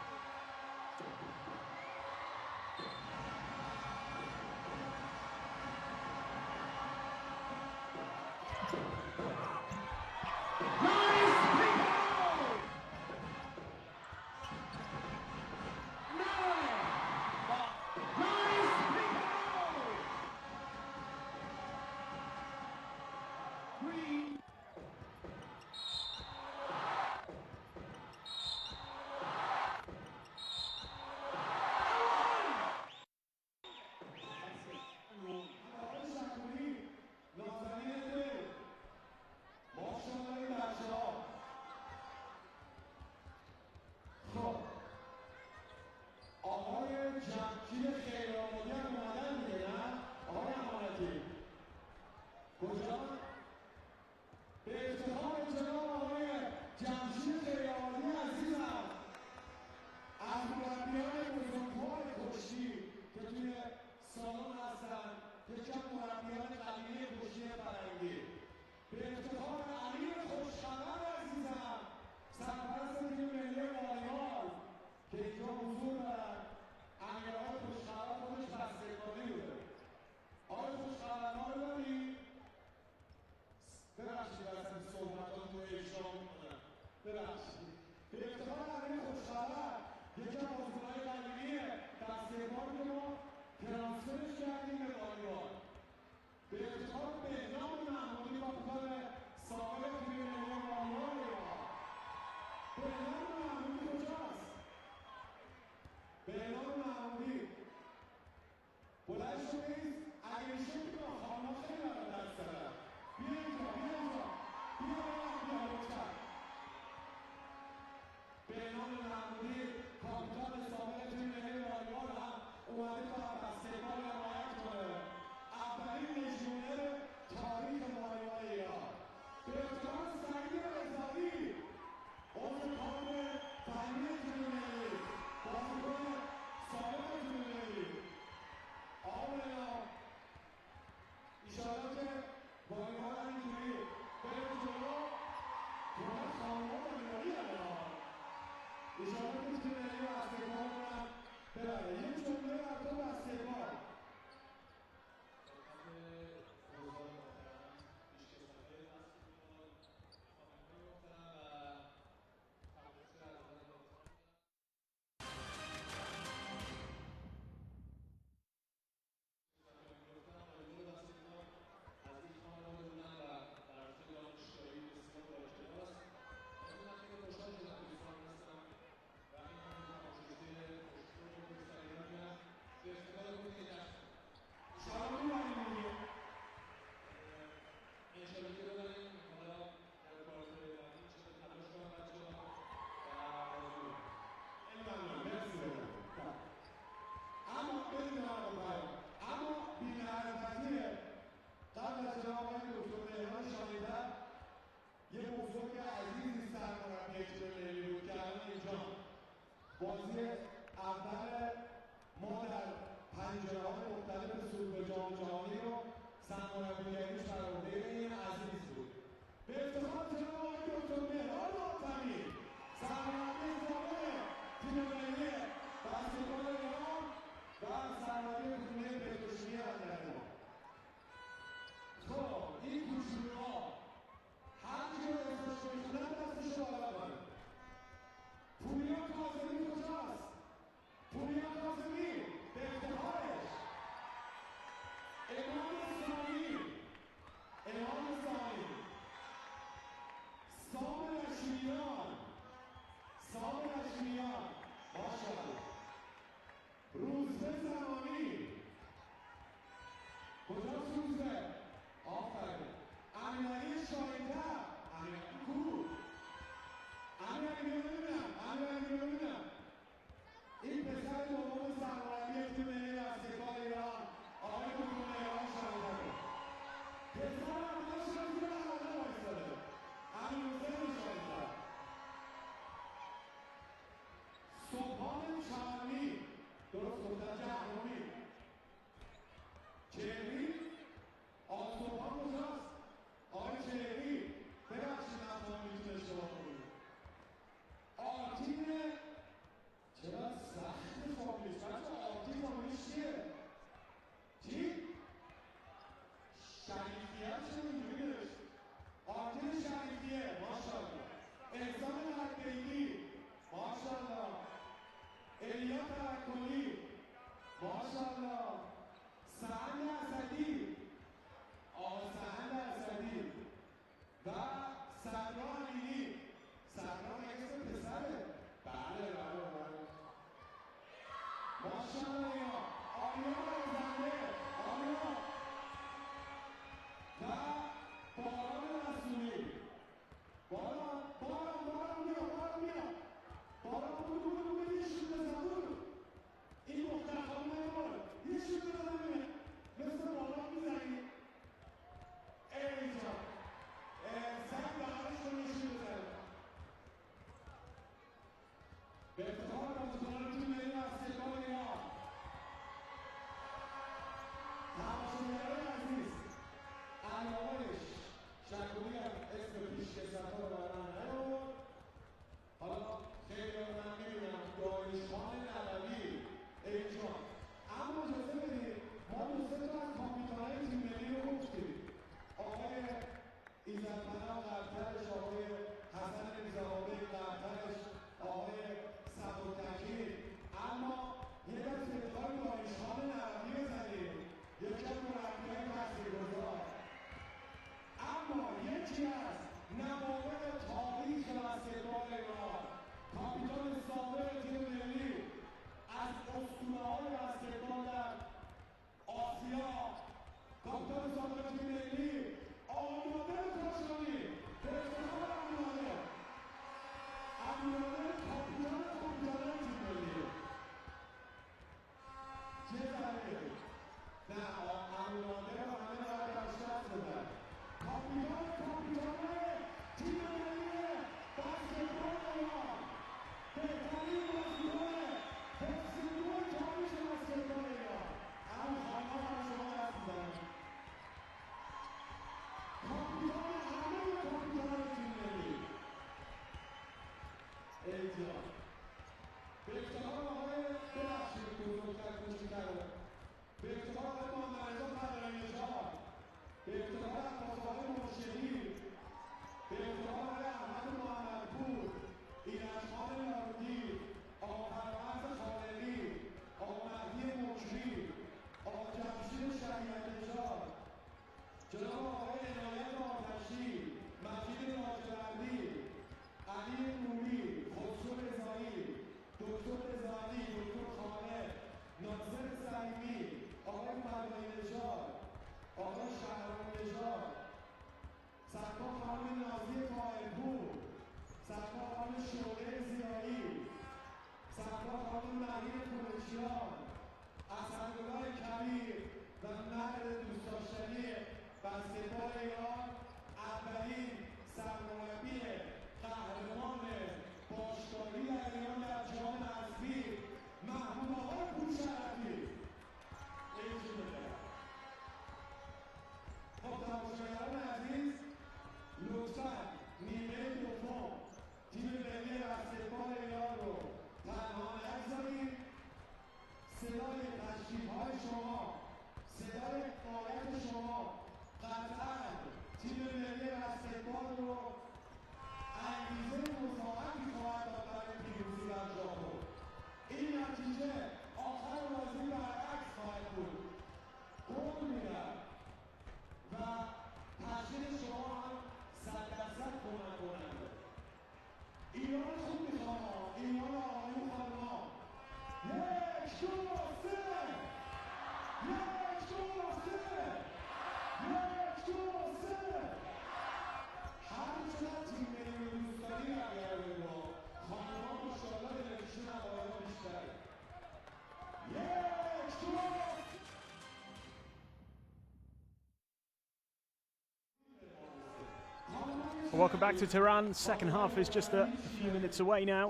Welcome back to Tehran. Second half is just a few minutes away now.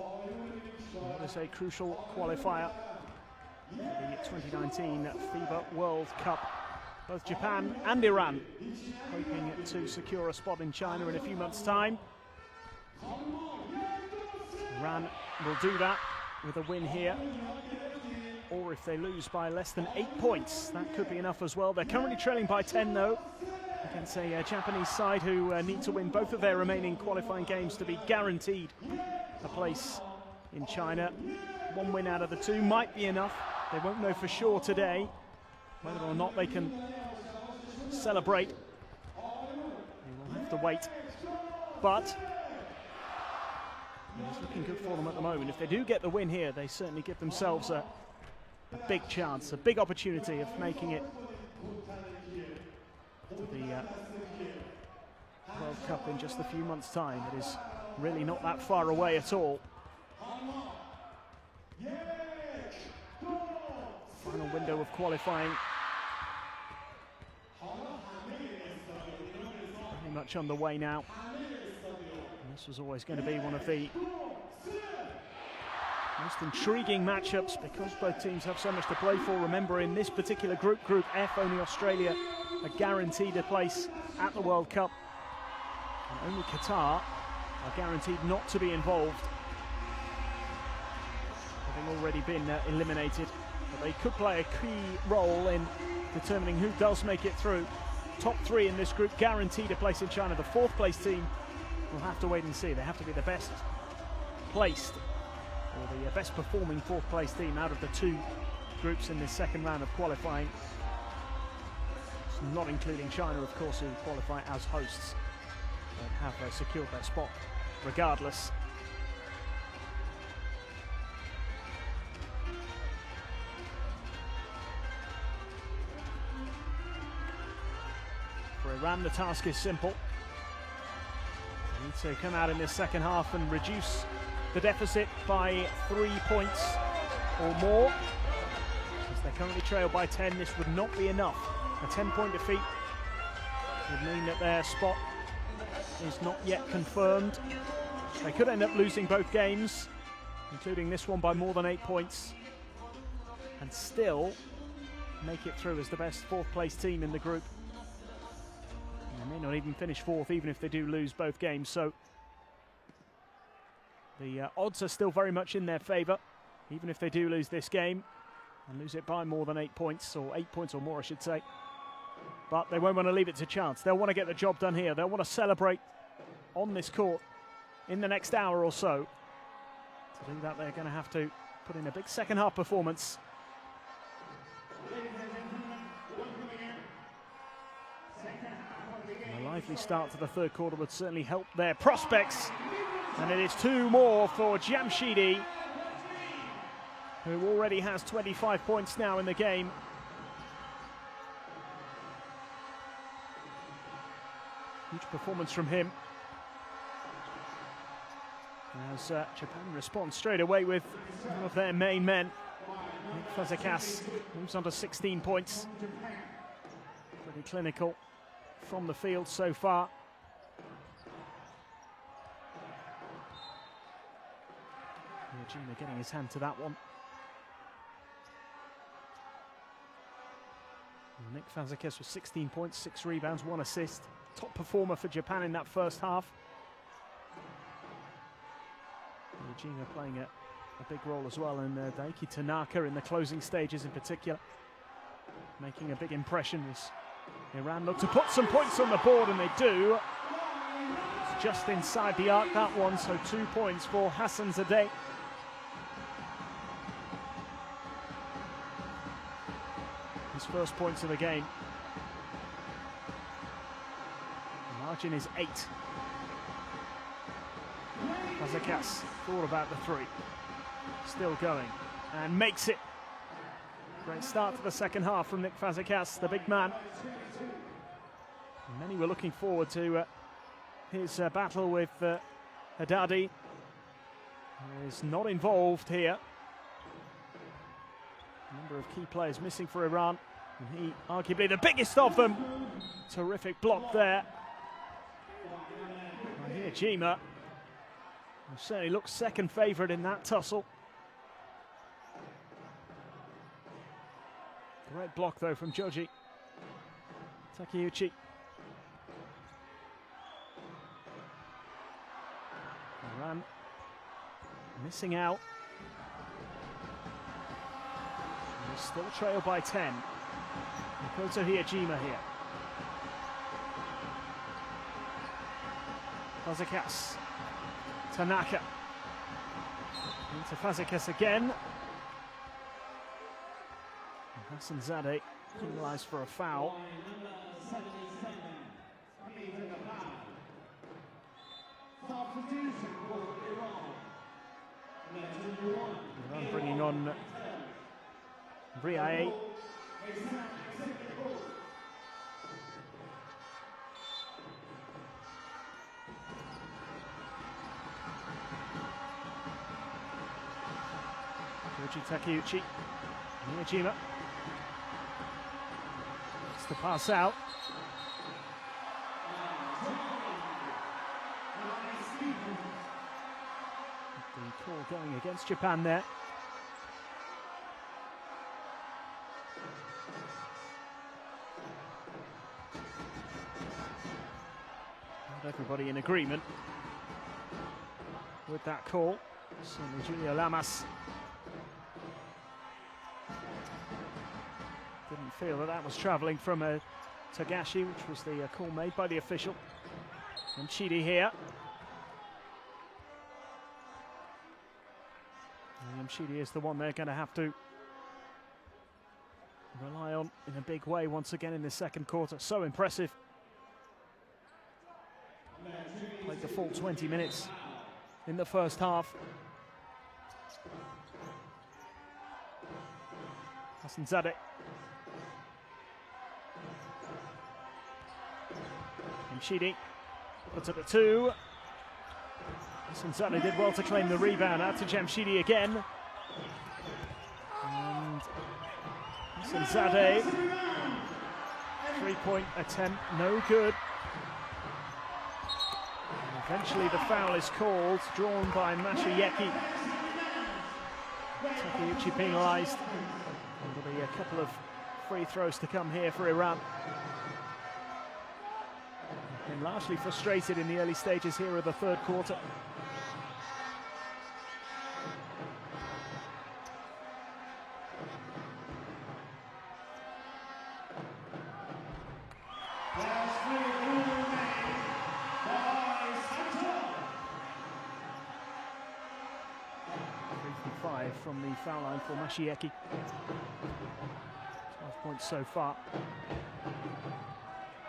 What is a crucial qualifier for the 2019 FIBA World Cup. Both Japan and Iran hoping to secure a spot in China in a few months' time. Iran will do that with a win here, or if they lose by less than 8 points, that could be enough as well. They're currently trailing by 10 though, against a Japanese side who need to win both of their remaining qualifying games to be guaranteed a place in China. One win out of the two might be enough. They won't know for sure today whether or not they can celebrate. They will have to wait but it's looking good for them at the moment. If they do get the win here, they certainly give themselves a big chance, a big opportunity of making it to the World Cup in just a few months' time. It is really not that far away at all. Final window of qualifying very much on the way now. And this was always going to be one of the most intriguing matchups because both teams have so much to play for. Remember, in this particular group, Group F, only Australia are guaranteed a place at the World Cup. And only Qatar are guaranteed not to be involved, having already been eliminated. But they could play a key role in determining who does make it through. Top three in this group guaranteed a place in China. The fourth place team will have to wait and see. They have to be the best placed, or the best performing fourth place team out of the two groups in this second round of qualifying. It's not including China, of course, who qualify as hosts, but have secured their spot regardless. For Iran, the task is simple. They need to come out in this second half and reduce the deficit by 3 points or more. Since they currently trail by 10, this would not be enough. A 10-point defeat would mean that their spot is not yet confirmed. They could end up losing both games, including this one, by more than 8 points, and still make it through as the best fourth place team in the group. They may not even finish fourth, even if they do lose both games. So the odds are still very much in their favour, even if they do lose this game and lose it by more than 8 points, or 8 points or more, I should say. But they won't want to leave it to chance. They'll want to get the job done here. They'll want to celebrate on this court in the next hour or so. To do that, they're going to have to put in a big second half performance. A lively start to the third quarter would certainly help their prospects. And it is 2 more for Jamshidi, who already has 25 points now in the game. Huge performance from him. As Japan responds straight away with one of their main men. Nick Fazekas moves on to 16 points. Pretty clinical from the field so far. Yajima getting his hand to that one. And Nick Fazekas with 16 points, 6 rebounds, 1 assist. Top performer for Japan in that first half. Yajima playing a big role as well, and Daiki Tanaka in the closing stages in particular, making a big impression as Iran look to put some points on the board, and they do. It's just inside the arc, that one, so 2 points for Hassan Zadeh. His first points of the game. The margin is 8. Fazekas thought about the 3. Still going and makes it. Great start to the second half from Nick Fazekas, the big man. And many were looking forward to his battle with Haddadi, who is not involved here. A number of key players missing for Iran, and he arguably the biggest of them. Terrific block there. And here Jima, who certainly looks second favourite in that tussle. Great block though from Joji Takeuchi. Iran missing out. They still trail by 10. Makoto Hiyajima here. Fazekas. Tanaka. Into Fazekas again. And Hassan Zadeh penalised for a foul. on Briae. Takeuchi, Miyajima. It's the pass out. The call going against Japan there. Not everybody in agreement with that call. Certainly Julio Lamas didn't feel that was travelling from Togashi, which was the call made by the official. And Chidi here. Chidi is the one they're going to have to rely on in a big way once again in the second quarter. So impressive. Played the full 20 minutes in the first half. Hasanzadeh. Chidi puts it at 2. Hasanzadeh did well to claim the rebound. Out to Jamshidi again. And Hasanzadeh, 3-point attempt, no good. And eventually the foul is called, drawn by Masayeki. Takeuchi penalised. There'll be a couple of free throws to come here for Iran. Been largely frustrated in the early stages here of the third quarter. From the foul line for Masayeki. 12 points so far.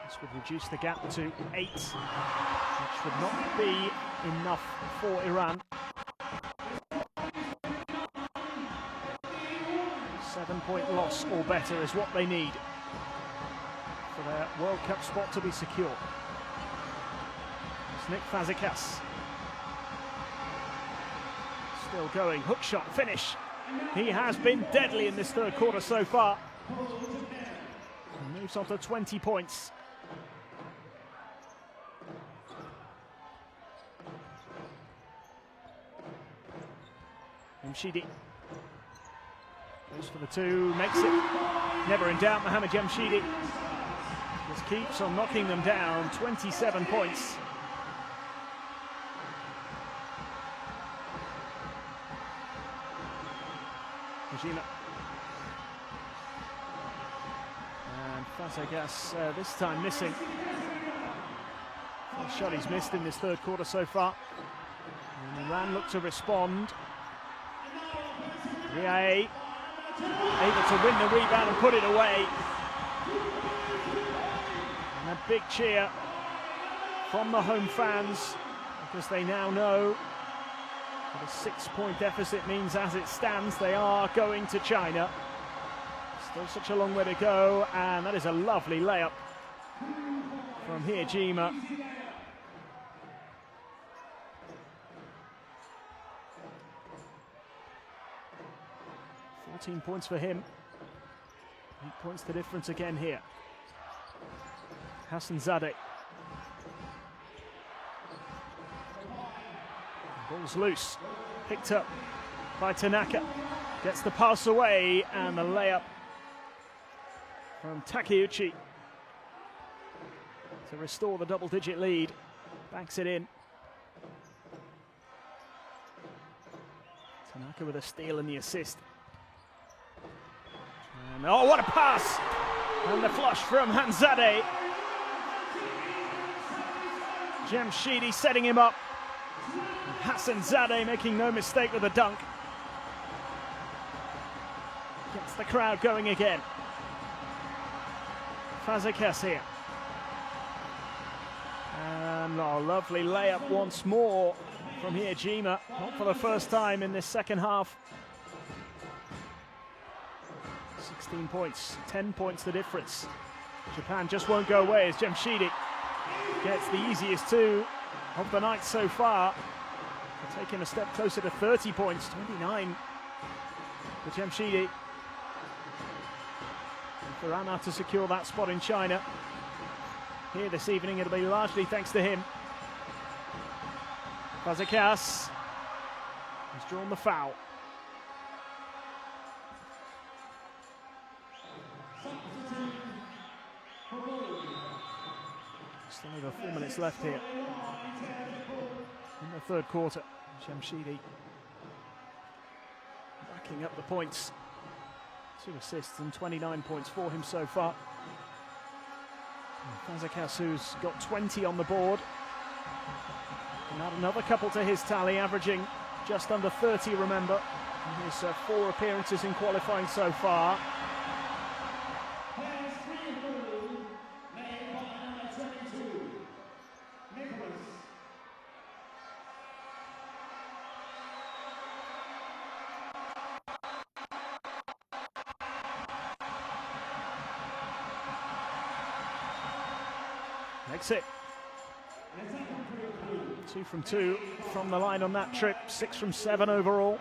This would reduce the gap to 8, which would not be enough for Iran. 7-point loss or better is what they need for their World Cup spot to be secure. It's Nick Fazekas. Still going, hook shot, finish. He has been deadly in this third quarter so far. And moves on to 20 points. Jamshidi goes for the 2, makes it. Never in doubt, Mohamed Jamshidi just keeps on knocking them down. 27 points. And Fazekas this time missing. First shot he's missed in this third quarter so far. And Iran look to respond. Briae able to win the rebound and put it away. And a big cheer from the home fans because they now know what a 6-point deficit means as it stands. They are going to China. Still such a long way to go, and that is a lovely layup from Miyajima. $14 points for him. 8 points the difference again here. Hasanzadeh. Ball's loose, picked up by Tanaka. Gets the pass away, and the layup from Takeuchi to restore the double-digit lead. Banks it in. Tanaka with a steal and the assist. And oh, what a pass! And the flush from Hasanzadeh. Jamshidi setting him up. Hasanzadeh making no mistake with a dunk. Gets the crowd going again. Fazekas here. And a lovely layup once more from Miyajima. Not for the first time in this second half. 16 points, 10 points the difference. Japan just won't go away as Jamshidi gets the easiest two of the night so far. They're taking a step closer to 30 points, 29 for Jamshidi. And for Anna to secure that spot in China here this evening, it'll be largely thanks to him. Fazekas has drawn the foul. Still over 4 minutes left here in the third quarter. Jamshidi racking up the points. 2 assists and 29 points for him so far. Fazekas, who's got 20 on the board, and add another couple to his tally, averaging just under 30, remember, in his 4 appearances in qualifying so far. Makes it 2 from 2 from the line on that trip, 6 from 7 overall.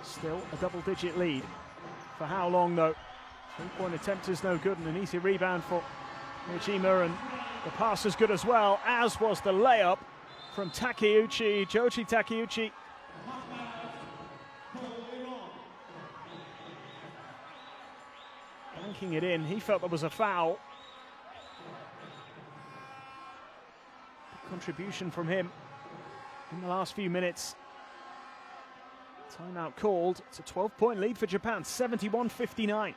Still a double-digit lead. For how long, though? 3-point attempt is no good, and an easy rebound for Miyajima, and the pass is good as well, as was the layup from Takeuchi, Jochi Takeuchi. Banking it in, he felt there was a foul. Contribution from him in the last few minutes. Timeout called. It's a 12-point lead for Japan, 71-59.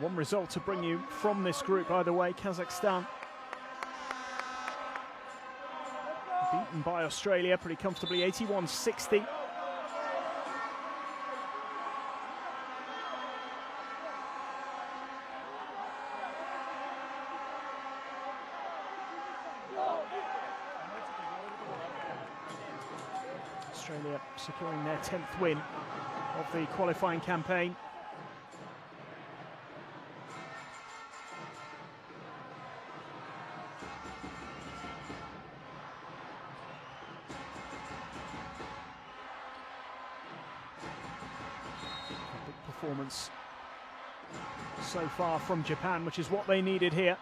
One result to bring you from this group either way. Kazakhstan beaten by Australia pretty comfortably, 81-60. Australia securing their 10th win of the qualifying campaign. Performance so far from Japan, which is what they needed here.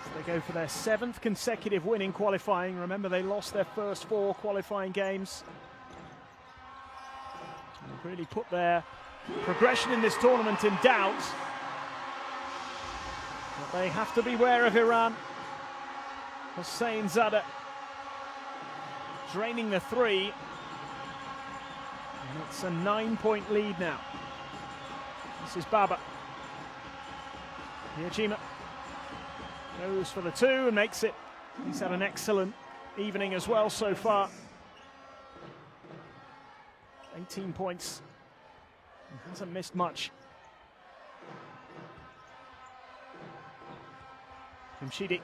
So they go for their 7th consecutive win in qualifying. Remember, they lost their first 4 qualifying games. They've really put their progression in this tournament in doubt. But they have to beware of Iran. Hossein Zada draining the 3. And it's a 9-point lead now. This is Baba. Miyajima goes for the 2 and makes it. He's had an excellent evening as well so far. 18 points. And hasn't missed much. Jamshidi.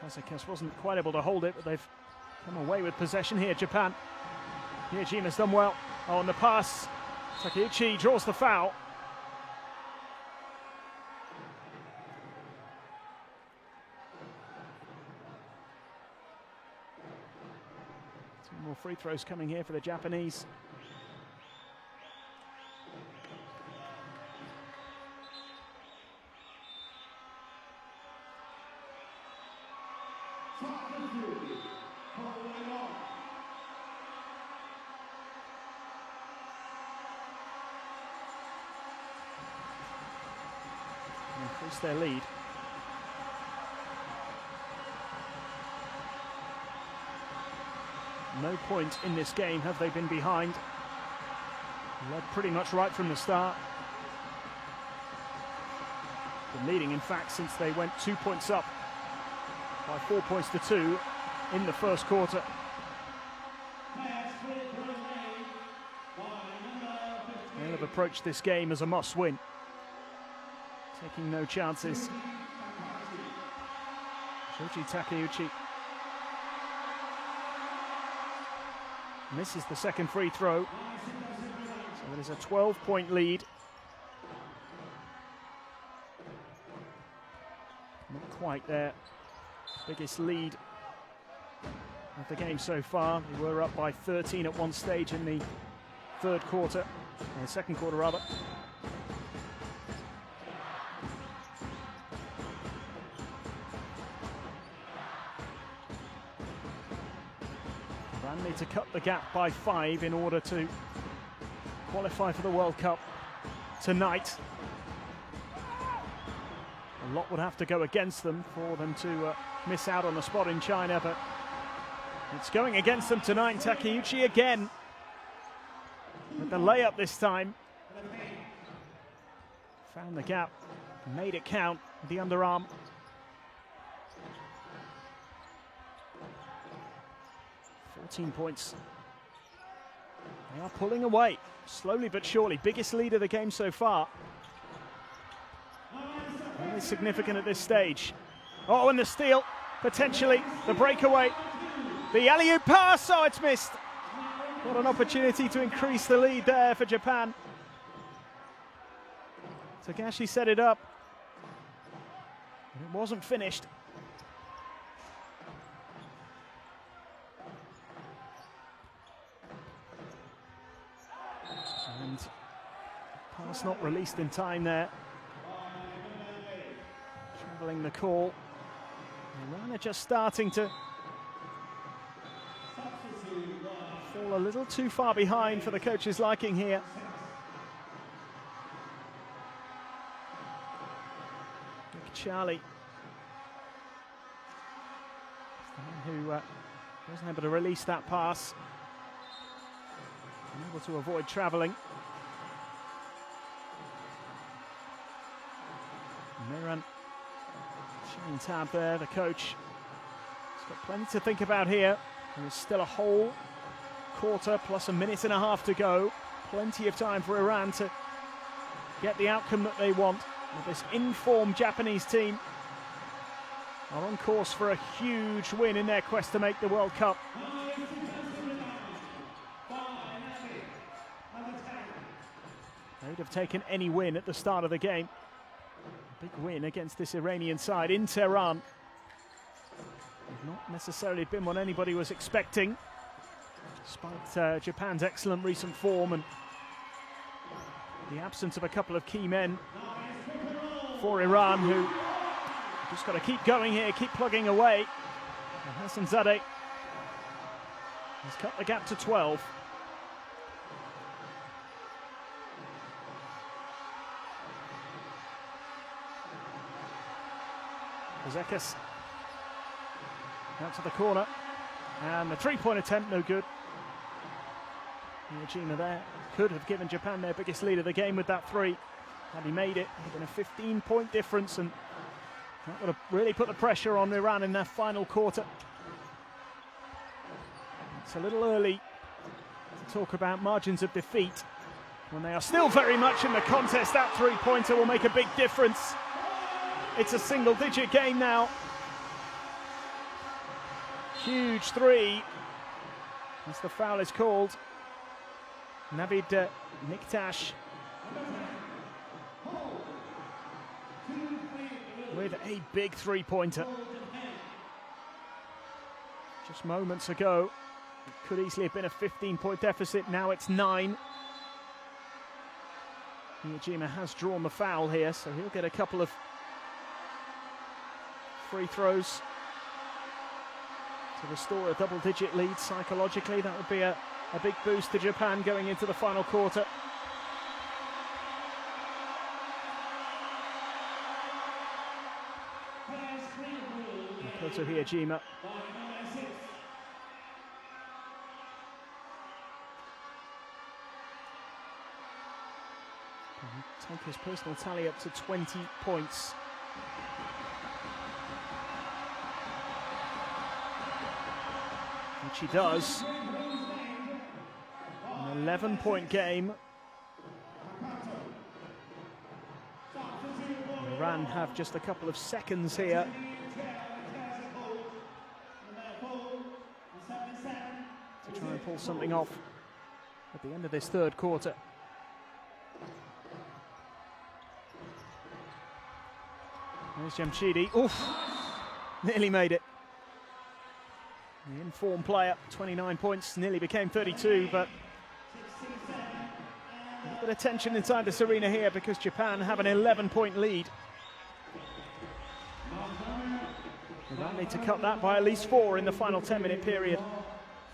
Fazekas wasn't quite able to hold it, but they've come away with possession here, Japan. Miyajima's done well on the pass. Takeuchi draws the foul. Two more free throws coming here for the Japanese. Increase their lead. no point in this game have they been behind. Led pretty much right from the start. Been leading, in fact, since they went 2 points up by 4 points to 2 in the first quarter. They'll have approached this game as a must-win, taking no chances. Shoji Takeuchi misses the second free throw, so it is a 12-point lead. Not quite their biggest lead of the game so far. They were up by 13 at one stage in the third quarter, or the second quarter rather. Iran need to cut the gap by 5 in order to qualify for the World Cup tonight. A lot would have to go against them for them to miss out on a spot in China, but it's going against them tonight. Takeuchi again with the layup this time. Found the gap, made it count with the underarm. $14 points. They are pulling away, slowly but surely. Biggest lead of the game so far. Only significant at this stage. Oh, and the steal, potentially. The breakaway. The alley-oop pass, oh, it's missed. What an opportunity to increase the lead there for Japan. Tagashi set it up. It wasn't finished. And pass not released in time there. Travelling the call. Iran are just starting to fall a little too far behind for the coach's liking here. Charlie, the man who wasn't able to release that pass, unable to avoid travelling. Miran showing tab there, the coach. He's got plenty to think about here. There's still a whole quarter plus a minute and a half to go. Plenty of time for Iran to get the outcome that they want. This informed Japanese team are on course for a huge win in their quest to make the World Cup. They'd have taken any win at the start of the game. A big win against this Iranian side in Tehran. Not necessarily been what anybody was expecting, despite Japan's excellent recent form and the absence of a couple of key men for Iran, who just got to keep going here, keep plugging away. And Hassan Zadeh has cut the gap to 12. Kozekas out to the corner, and the three-point attempt no good. Miyajima there could have given Japan their biggest lead of the game with that three. Had he made it, it would have been a 15-point difference, and that would have really put the pressure on Iran in their final quarter. It's a little early to talk about margins of defeat when they are still very much in the contest. That three-pointer will make a big difference. It's a single-digit game now. Huge three, as the foul is called. Navid Niktash with a big three-pointer. Just moments ago, it could easily have been a 15-point deficit. Now it's 9. Miyajima has drawn the foul here, so he'll get a couple of free throws to restore a double-digit lead. Psychologically, that would be a big boost to Japan going into the final quarter. Koto Hiyajima take his personal tally up to 20 points. Which he does. An 11-point game. Iran have just a couple of seconds here to try and pull something off at the end of this third quarter. There's Jamshidi. Oof! Nearly made it. The informed player, 29 points, nearly became 32, but a little bit of tension inside this arena here because Japan have an 11-point lead. They might need to cut that by at least 4 in the final 10-minute period.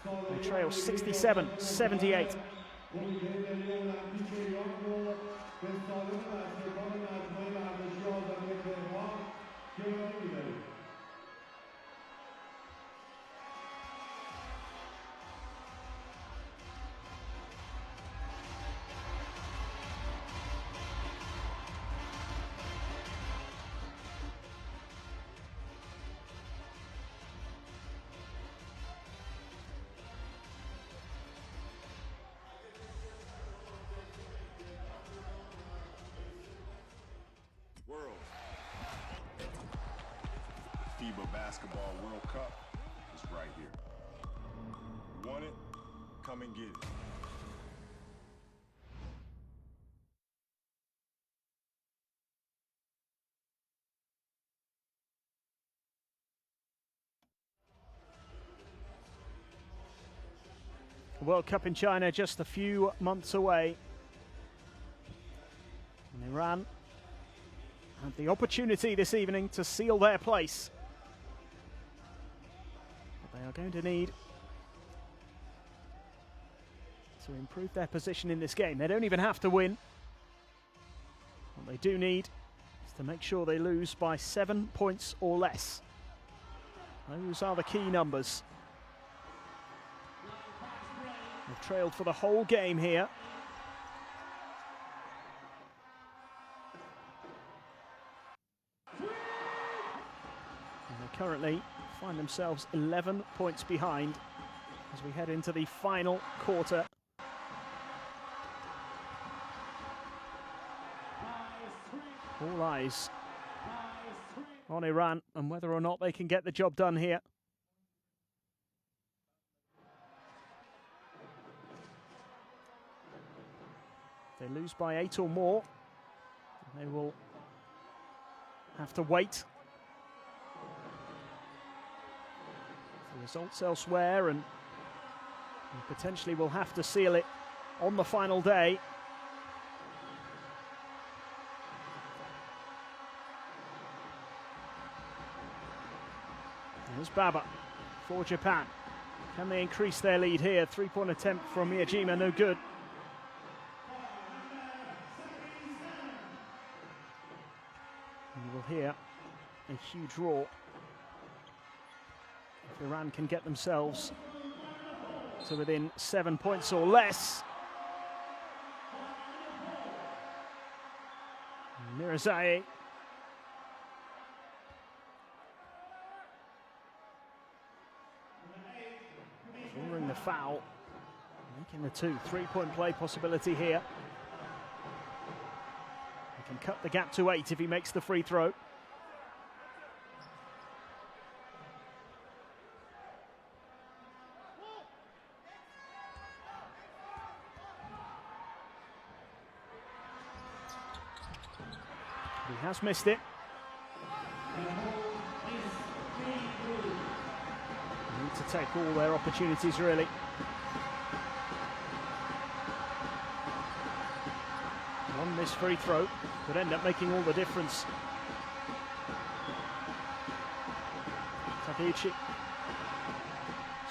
They trail 67-78. FIBA Basketball World Cup is right here. Want it? Come and get it. World Cup in China just a few months away. And Iran have the opportunity this evening to seal their place. But they are going to need to improve their position in this game. They don't even have to win. What they do need is to make sure they lose by 7 points or less. Those are the key numbers. They've trailed for the whole game here. And they currently find themselves 11 points behind as we head into the final quarter. All eyes on Iran and whether or not they can get the job done here. If they lose by 8 or more, they will have to wait for results elsewhere and potentially will have to seal it on the final day. There's Baba for Japan. Can they increase their lead here? 3-point attempt from Miyajima, no good. You will hear a huge roar if Iran can get themselves to within 7 points or less. Mirzai drawing the foul, making the 3-point play possibility here. He can cut the gap to 8 if he makes the free throw. He has missed it. They need to take all their opportunities, really. One missed free throw could end up making all the difference. Takeuchi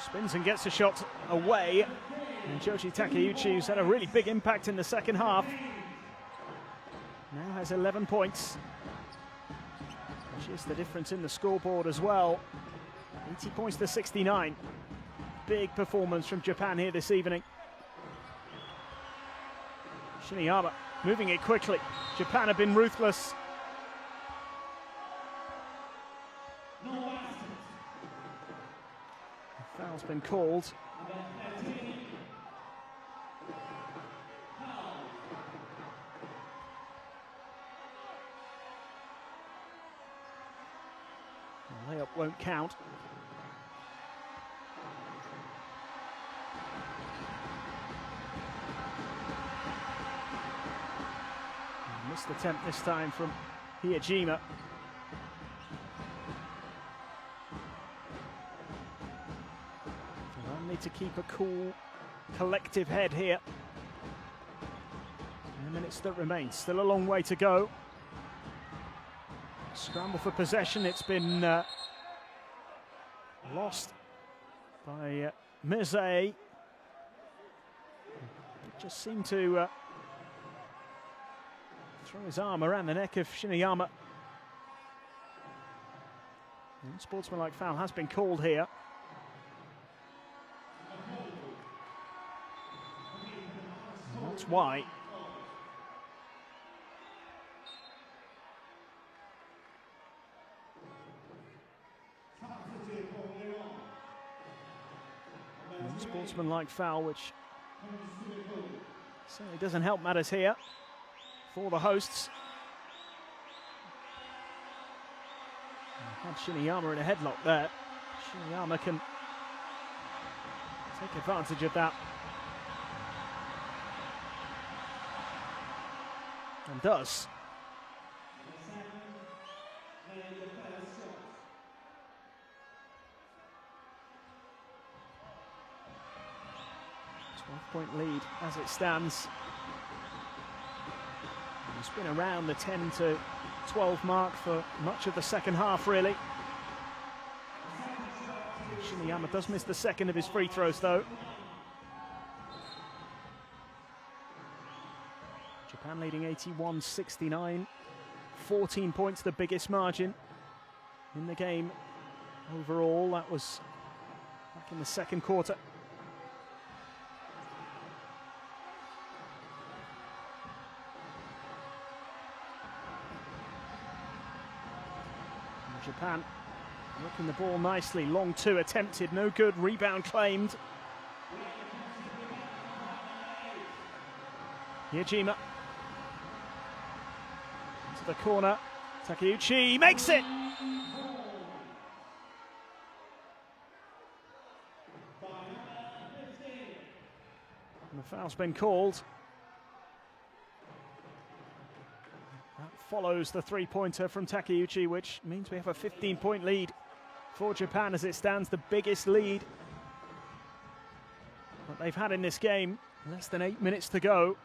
spins and gets a shot away. And Joshi Takeuchi, who's had a really big impact in the second half, now has 11 points, which is the difference in the scoreboard as well. 80 points to 69. Big performance from Japan here this evening. Shiniyama moving it quickly. Japan have been ruthless. No basket. The foul's been called. The layup won't count. Missed attempt this time from Hiyajima. They'll need to keep a cool, collective head here in the minutes that remain. Still a long way to go. Scramble for possession. It's been lost by Meze. Just seemed to throw his arm around the neck of Shiniyama. Sportsmanlike foul has been called here. And that's why. Sportsmanlike foul, which certainly doesn't help matters here for the hosts. Had Shiniyama in a headlock there. Shiniyama can take advantage of that. And does. Point lead as it stands. It's been around the 10 to 12 mark for much of the second half, really. Shiniyama does miss the second of his free throws, though. Japan leading 81-69. 14 points, the biggest margin in the game overall. That was back in the second quarter. Japan working the ball nicely. Long two attempted, no good. Rebound claimed. Yajima into the corner. Takeuchi makes it! And the foul's been called. Follows the three-pointer from Takeuchi, which means we have a 15-point lead for Japan as it stands, the biggest lead that they've had in this game. Less than 8 minutes to go.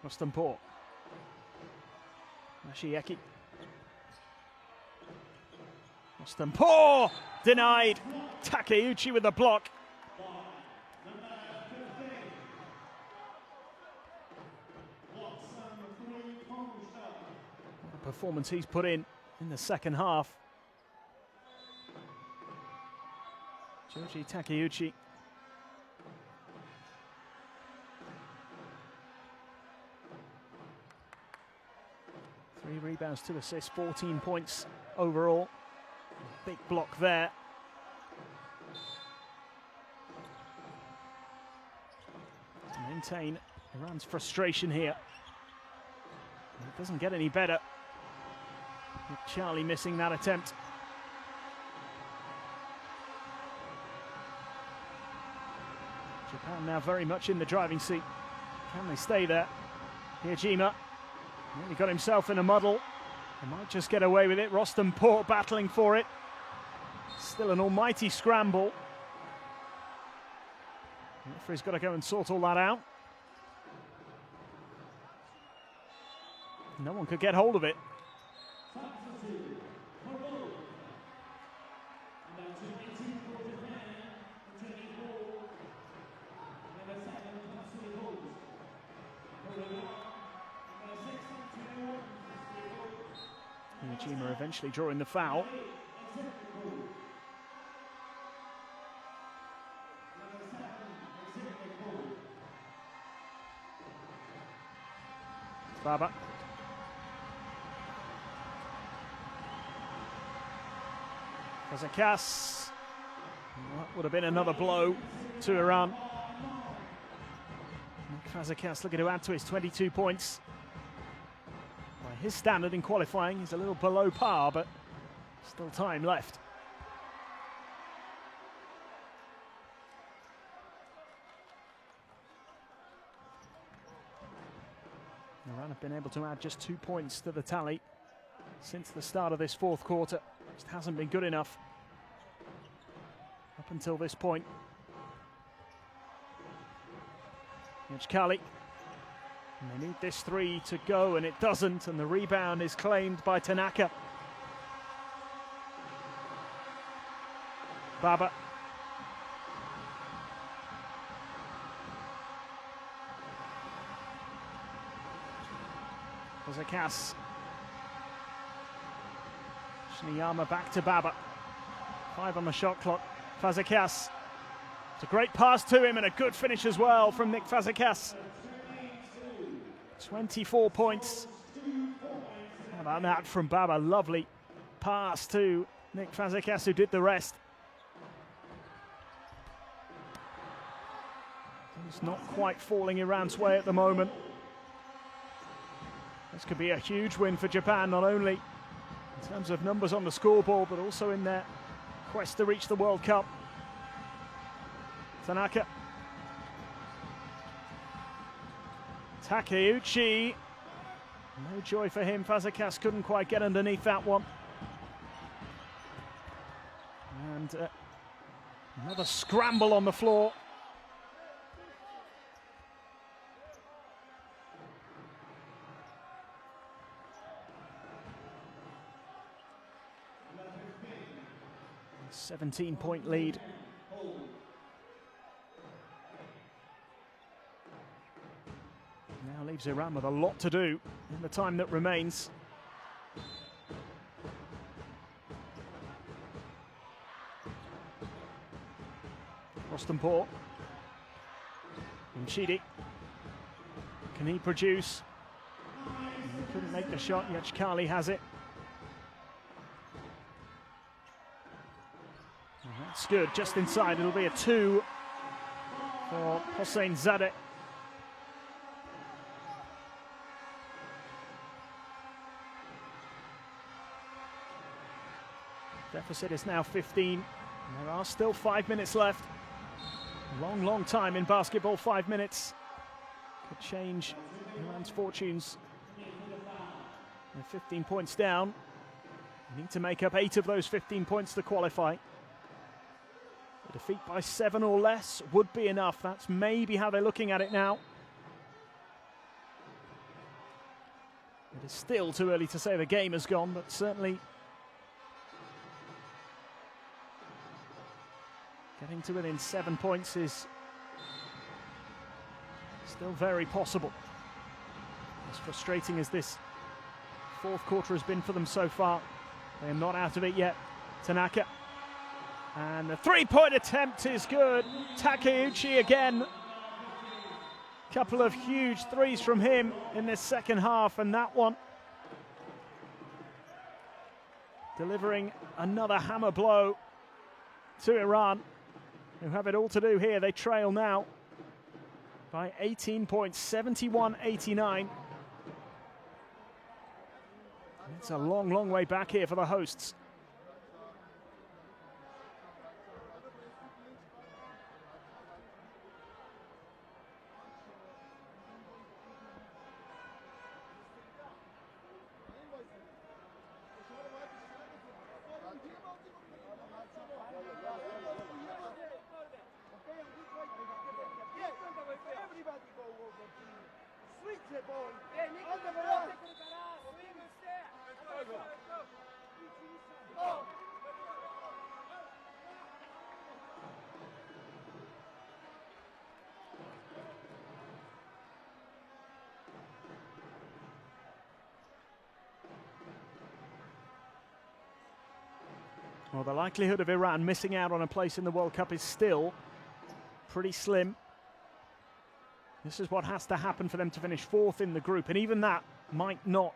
Rostenport. Mashieki. Rostenport denied. Takeuchi with the block. What a performance he's put in the second half. Joji Takeuchi. Three rebounds, 2 assists, 14 points overall. Big block there. To maintain Iran's frustration here. It doesn't get any better with Charlie missing that attempt. Japan now very much in the driving seat. Can they stay there? Hiyajima nearly got himself in a muddle. They might just get away with it. Rostenport battling for it. Still an almighty scramble. The referee's got to go and sort all that out. No one could get hold of it. Hiyajima eventually drawing the foul. Baba. Fazekas. That would have been another blow to Iran. Fazekas looking to add to his 22 points. By his standard in qualifying, he's a little below par, but still time left. Iran have been able to add just 2 points to the tally since the start of this fourth quarter. Just hasn't been good enough up until this point. Yachkali. And they need this three to go, and it doesn't, and the rebound is claimed by Tanaka. Baba. Fazekas. Shniyama back to Baba. 5 on the shot clock. Fazekas. It's a great pass to him and a good finish as well from Nick Fazekas. 24 points. How about that from Baba? Lovely pass to Nick Fazekas, who did the rest. He's not quite falling Iran's way at the moment. This could be a huge win for Japan, not only in terms of numbers on the scoreboard, but also in their quest to reach the World Cup. Tanaka. Takeuchi. No joy for him. Fazekas couldn't quite get underneath that one. And another scramble on the floor. A 17-point lead. Now leaves Iran with a lot to do in the time that remains. Rostanpour. Mchidi. Can he produce? He couldn't make the shot. Yachkali has it. And that's good, just inside. It'll be a 2 for Hossein Zadeh. Deficit is now 15. And there are still 5 minutes left. A long, long time in basketball. 5 minutes could change Iran's fortunes. They're 15 points down. They need to make up 8 of those 15 points to qualify. A defeat by 7 or less would be enough. That's maybe how they're looking at it now. It is still too early to say the game has gone, but certainly getting to within 7 points is still very possible. As frustrating as this fourth quarter has been for them so far, they are not out of it yet. Tanaka. And the three-point attempt is good. Takeuchi again. Couple of huge threes from him in this second half, and that one delivering another hammer blow to Iran, who have it all to do here. They trail now by 18 points, 71-89. It's a long, long way back here for the hosts. Well, the likelihood of Iran missing out on a place in the World Cup is still pretty slim. This is what has to happen for them to finish fourth in the group, and even that might not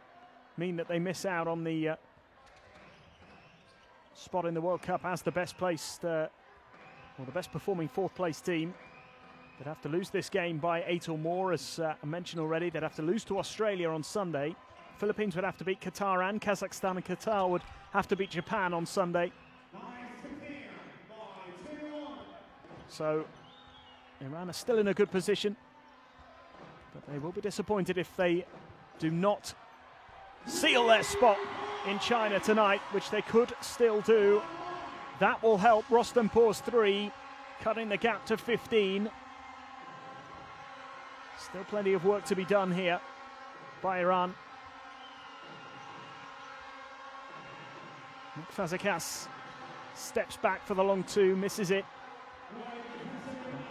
mean that they miss out on the spot in the World Cup as the best placed, or the best performing fourth place team. They'd have to lose this game by 8 or more, as I mentioned already. They'd have to lose to Australia on Sunday. Philippines would have to beat Qatar, and Kazakhstan and Qatar would have to beat Japan on Sunday. So Iran are still in a good position, but they will be disappointed if they do not seal their spot in China tonight, which they could still do. That will help Rostampour's 3, cutting the gap to 15. Still plenty of work to be done here by Iran. Fazekas steps back for the long 2, misses it.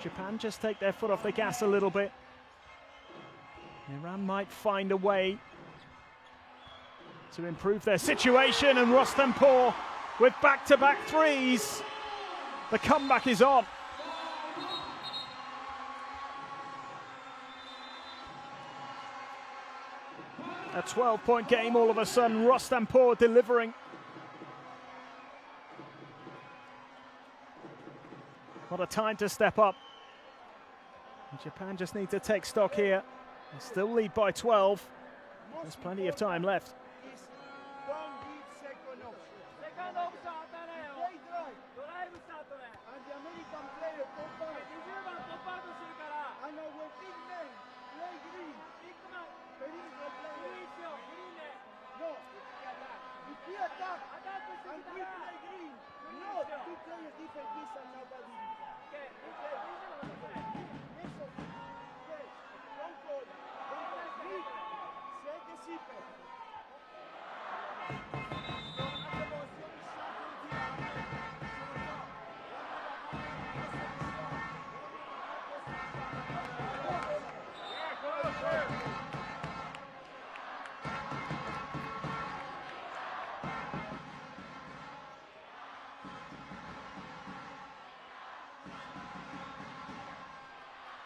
Japan just take their foot off the gas a little bit. Iran might find a way to improve their situation, and Rostampour with back-to-back 3s. The comeback is on. A 12-point game all of a sudden, Rostampour delivering. What a time to step up. Japan just need to take stock here. They still lead by 12. There's plenty of time left.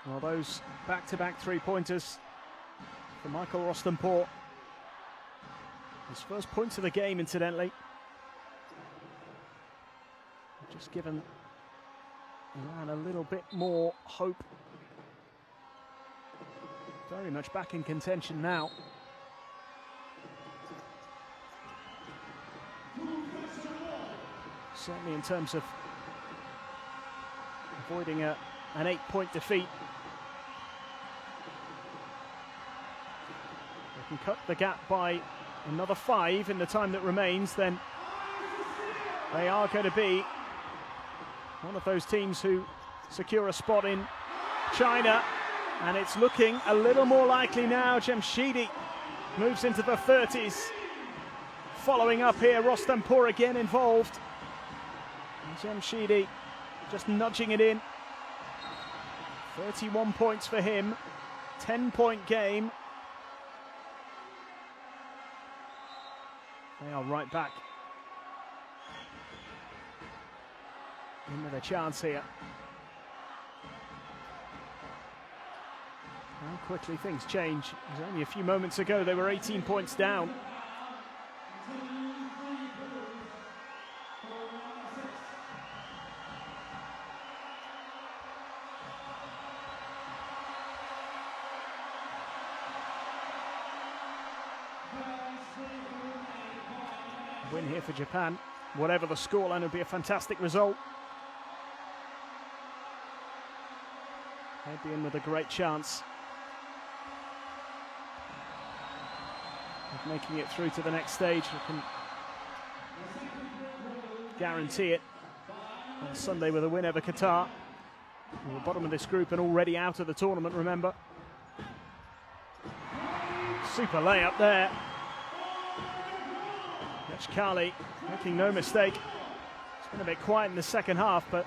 Well, those back-to-back 3-pointers for Michael Rostampour. His first points of the game, incidentally. Just given Iran a little bit more hope. Very much back in contention now. Certainly in terms of avoiding an 8-point defeat. They can cut the gap by another 5 in the time that remains, then they are going to be one of those teams who secure a spot in China, and it's looking a little more likely now. Jamshidi moves into the 30s. Following up here, Rostampour again involved. And Jamshidi just nudging it in. 31 points for him, 10-point game. They are right back in with a chance here. How quickly things change. It was only a few moments ago they were 18 points down. Win here for Japan. Whatever the scoreline, would be a fantastic result. They'd be in with a great chance of making it through to the next stage. We can guarantee it on Sunday with a win over Qatar. We're the bottom of this group and already out of the tournament, remember. Super layup there. Kali making no mistake. It's been a bit quiet in the second half, but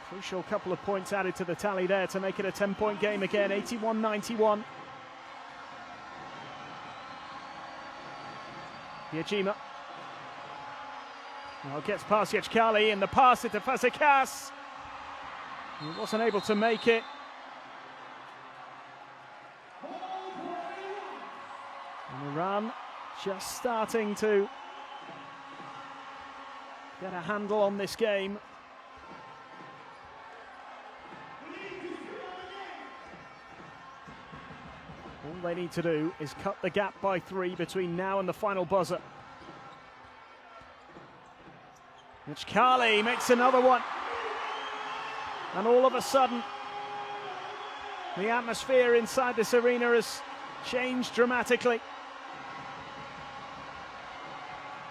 crucial couple of points added to the tally there to make it a 10-point game again, 81-91. Yajima now gets past Yachkali, and the pass into Fazekas. He wasn't able to make it. Iran just starting to get a handle on this game. All they need to do is cut the gap by 3 between now and the final buzzer. Kali makes another one. And all of a sudden, the atmosphere inside this arena has changed dramatically.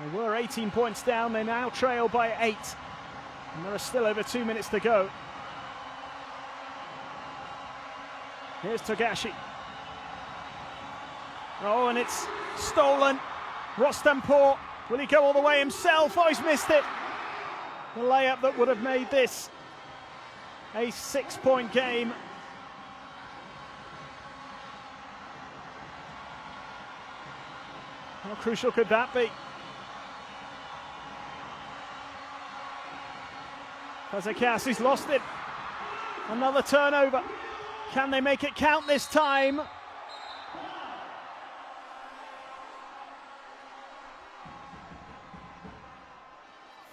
They were 18 points down, they now trail by 8. And there are still over 2 minutes to go. Here's Togashi. Oh, and it's stolen. Rostanpour, will he go all the way himself? Oh, he's missed it. The layup that would have made this a 6-point game. How crucial could that be? Fazekas, he's lost it. Another turnover. Can they make it count this time?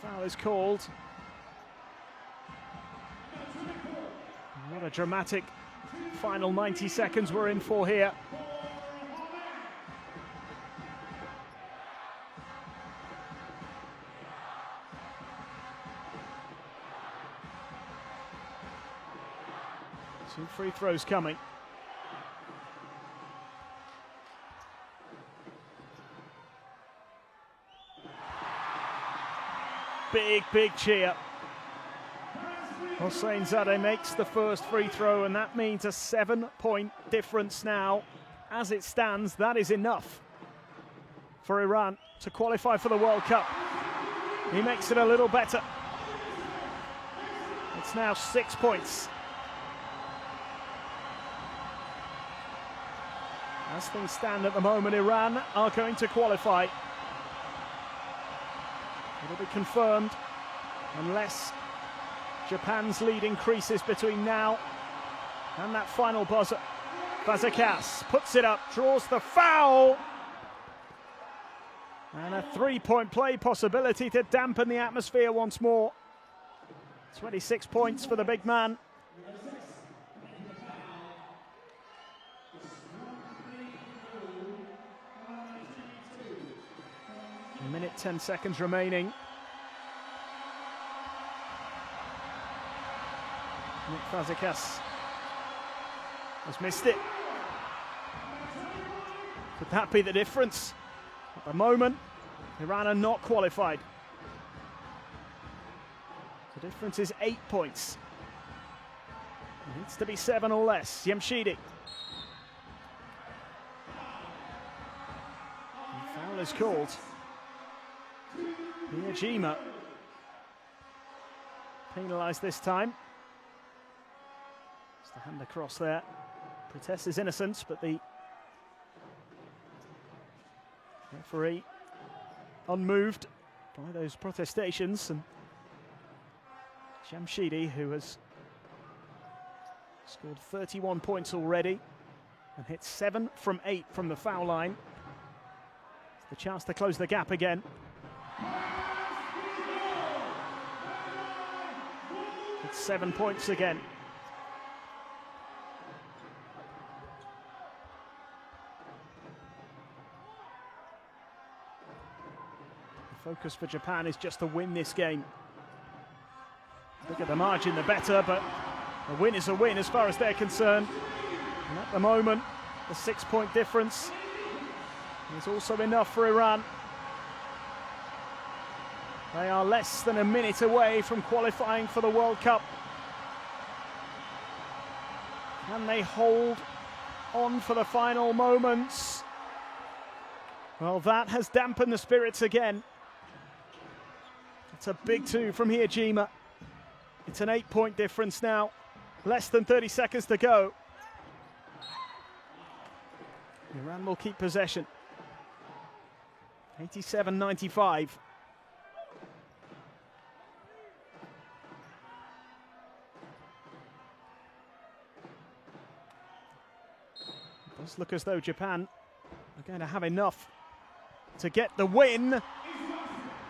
Foul is called. What a dramatic final 90 seconds we're in for here. Two free throws coming. Big cheer. Hossein Zadeh makes the first free throw, and that means a 7-point difference now. As it stands, that is enough for Iran to qualify for the World Cup. He makes it a little better. It's now 6 points. As things stand at the moment, Iran are going to qualify. It'll be confirmed unless Japan's lead increases between now and that final buzzer. Fazekas puts it up, draws the foul. And a 3-point play possibility to dampen the atmosphere once more. 26 points for the big man. A minute, 10 seconds remaining. Nick Fazekas has missed it. Could that be the difference? At the moment, Iran are not qualified. The difference is 8 points. It needs to be 7 or less. Yemshidi. The foul is called. Miyajima penalised this time. It's the hand across there. Protests his innocence, but the referee unmoved by those protestations. And Jamshidi, who has scored 31 points already and hit 7 from 8 from the foul line. It's the chance to close the gap again. It's 7 points again. The focus for Japan is just to win this game. Look at the margin, the better, but a win is a win as far as they're concerned. And at the moment, the 6-point difference is also enough for Iran. They are less than a minute away from qualifying for the World Cup. Can they hold on for the final moments? Well, that has dampened the spirits again. It's a big 2 from Hiyajima. It's an 8-point difference now. Less than 30 seconds to go. Iran will keep possession. 87-95. It does look as though Japan are going to have enough to get the win,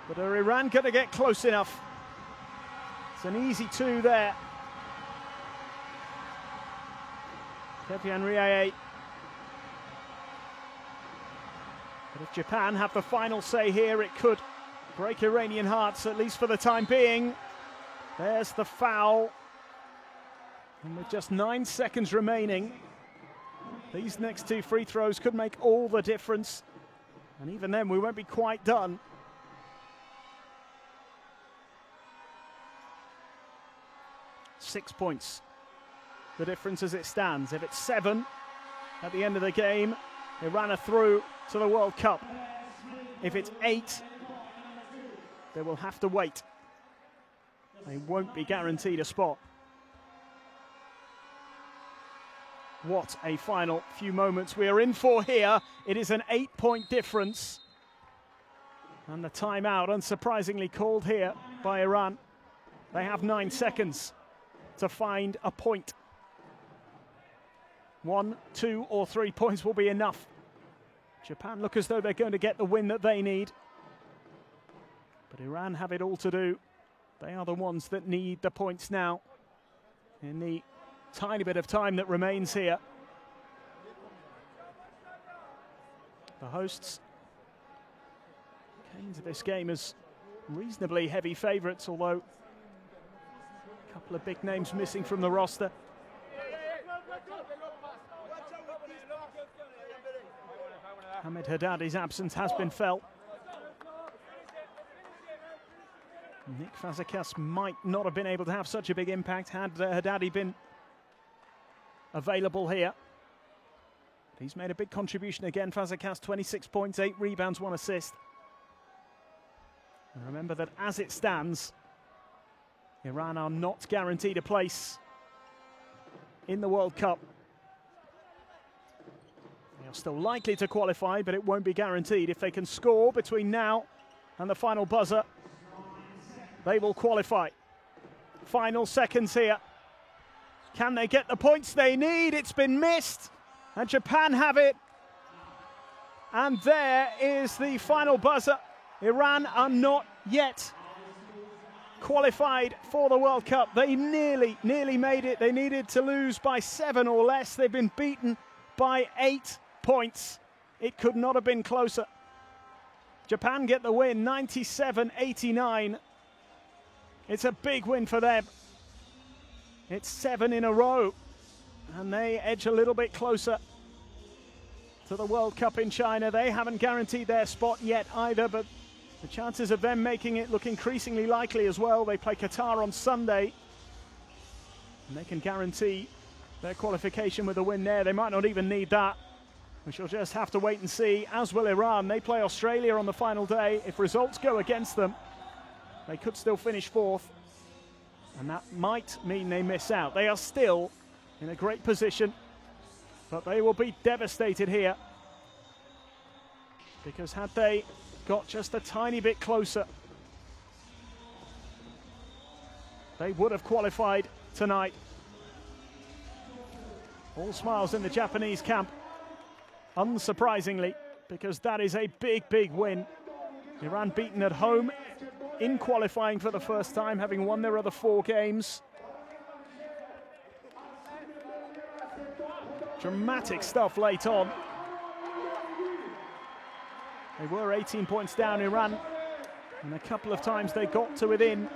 but are Iran going to get close enough? It's an easy 2 there. Kepian Riaye. But if Japan have the final say here, it could break Iranian hearts, at least for the time being. There's the foul. And with just 9 seconds remaining, these next 2 free throws could make all the difference. And even then, we won't be quite done. Six points, the difference as it stands. If it's 7 at the end of the game, Iran are through to the World Cup. If it's 8, they will have to wait. They won't be guaranteed a spot. What a final few moments we are in for here. It is an 8-point difference. And the timeout, unsurprisingly, called here by Iran. They have 9 seconds to find a point. 1, 2, or 3 points will be enough. Japan look as though they're going to get the win that they need. But Iran have it all to do. They are the ones that need the points now in the tiny bit of time that remains here. The hosts came into this game as reasonably heavy favourites, although a couple of big names missing from the roster. Hamid Haddadi's absence has been felt. Nick Fazekas might not have been able to have such a big impact had Haddadi been available here. He's made a big contribution again. Fazekas, 26 points, 8 rebounds, 1 assist. And remember that as it stands, Iran are not guaranteed a place in the World Cup. They are still likely to qualify, but it won't be guaranteed. If they can score between now and the final buzzer, they will qualify. Final seconds here. Can they get the points they need? It's been missed, and Japan have it. And there is the final buzzer. Iran are not yet qualified for the World Cup. They nearly made it. They needed to lose by 7 or less. They've been beaten by 8 points. It could not have been closer. Japan get the win, 97-89. It's a big win for them. It's 7 in a row, and they edge a little bit closer to the World Cup in China. They haven't guaranteed their spot yet either, but the chances of them making it look increasingly likely as well. They play Qatar on Sunday, and they can guarantee their qualification with a win there. They might not even need that. We shall just have to wait and see, as will Iran. They play Australia on the final day. If results go against them, they could still finish 4th, and that might mean they miss out. They are still in a great position, but they will be devastated here, because had they got just a tiny bit closer, they would have qualified tonight. All smiles in the Japanese camp, unsurprisingly, because that is a big win. Iran beaten at home in qualifying for the first time, having won their other 4 games. Dramatic stuff late on. They were 18 points down, Iran, and a couple of times they got to within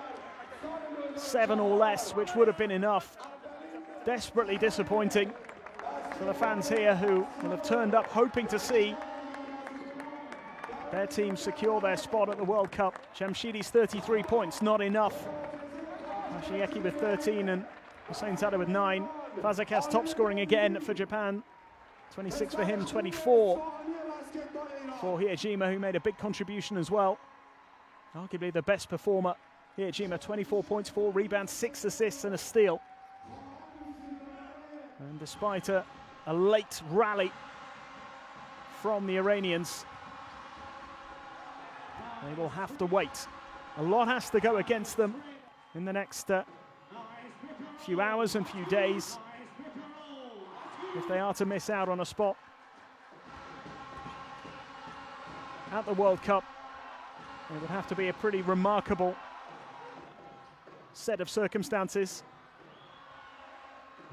7 or less, which would have been enough. Desperately disappointing for the fans here, who will have turned up hoping to see their team secure their spot at the World Cup. Jamshidi's 33 points, not enough. Mashieki with 13 and Hossein Zada with 9. Fazekas top scoring again for Japan. 26 for him, 24 for Hiejima, who made a big contribution as well. Arguably the best performer. Hiejima, 24 points, 4 rebounds, 6 assists and a steal. And despite a late rally from the Iranians, they will have to wait. A lot has to go against them in the next few hours and few days if they are to miss out on a spot. at the World Cup. It would have to be a pretty remarkable set of circumstances.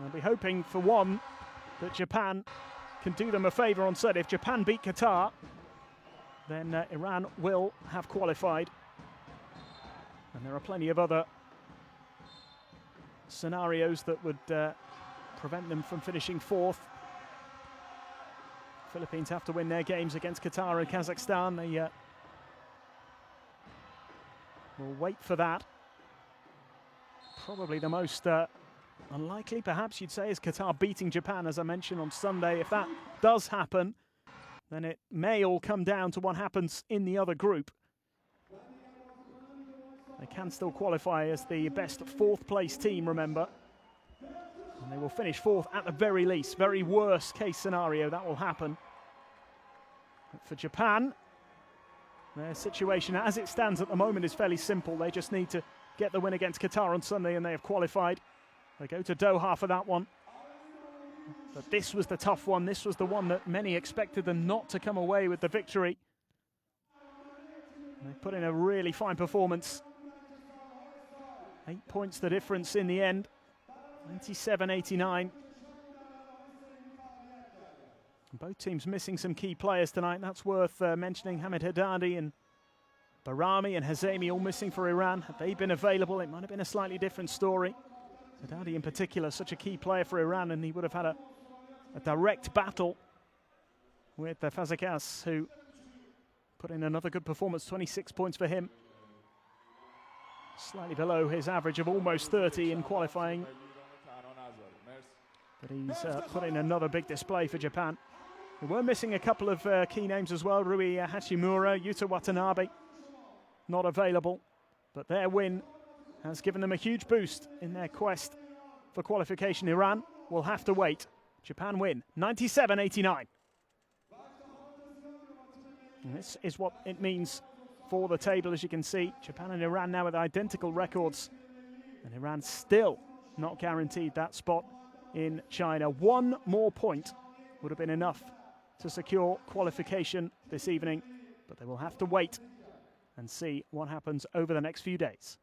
I'll be hoping, for one, that Japan can do them a favour on Sunday. If Japan beat Qatar, then Iran will have qualified. And there are plenty of other scenarios that would prevent them from finishing fourth. Philippines have to win their games against Qatar and Kazakhstan. They will wait for that. Probably the most unlikely, perhaps you'd say, is Qatar beating Japan, as I mentioned, on Sunday. If that does happen, then it may all come down to what happens in the other group. They can still qualify as the best fourth place team, remember. And they will finish fourth at the very least. Very worst case scenario, that will happen. But for Japan, their situation as it stands at the moment is fairly simple. They just need to get the win against Qatar on Sunday and they have qualified. They go to Doha for that one. But this was the tough one. This was the one that many expected them not to come away with the victory. They put in a really fine performance. 8 points the difference in the end. 97-89. Both teams missing some key players tonight. That's worth mentioning. Hamid Haddadi and Barami and Hazemi all missing for Iran. Had they been available, it might have been a slightly different story. Haddadi in particular, such a key player for Iran, and he would have had a direct battle with the Fazekas, who put in another good performance. 26 points for him. Slightly below his average of almost 30 in qualifying. But he's put in another big display for Japan. We were missing a couple of key names as well. Rui Hachimura, Yuta Watanabe, not available. But their win has given them a huge boost in their quest for qualification. Iran will have to wait. Japan win, 97-89. And this is what it means for the table, as you can see. Japan and Iran now with identical records. And Iran still not guaranteed that spot in China. One more point would have been enough to secure qualification this evening. But they will have to wait and see what happens over the next few days.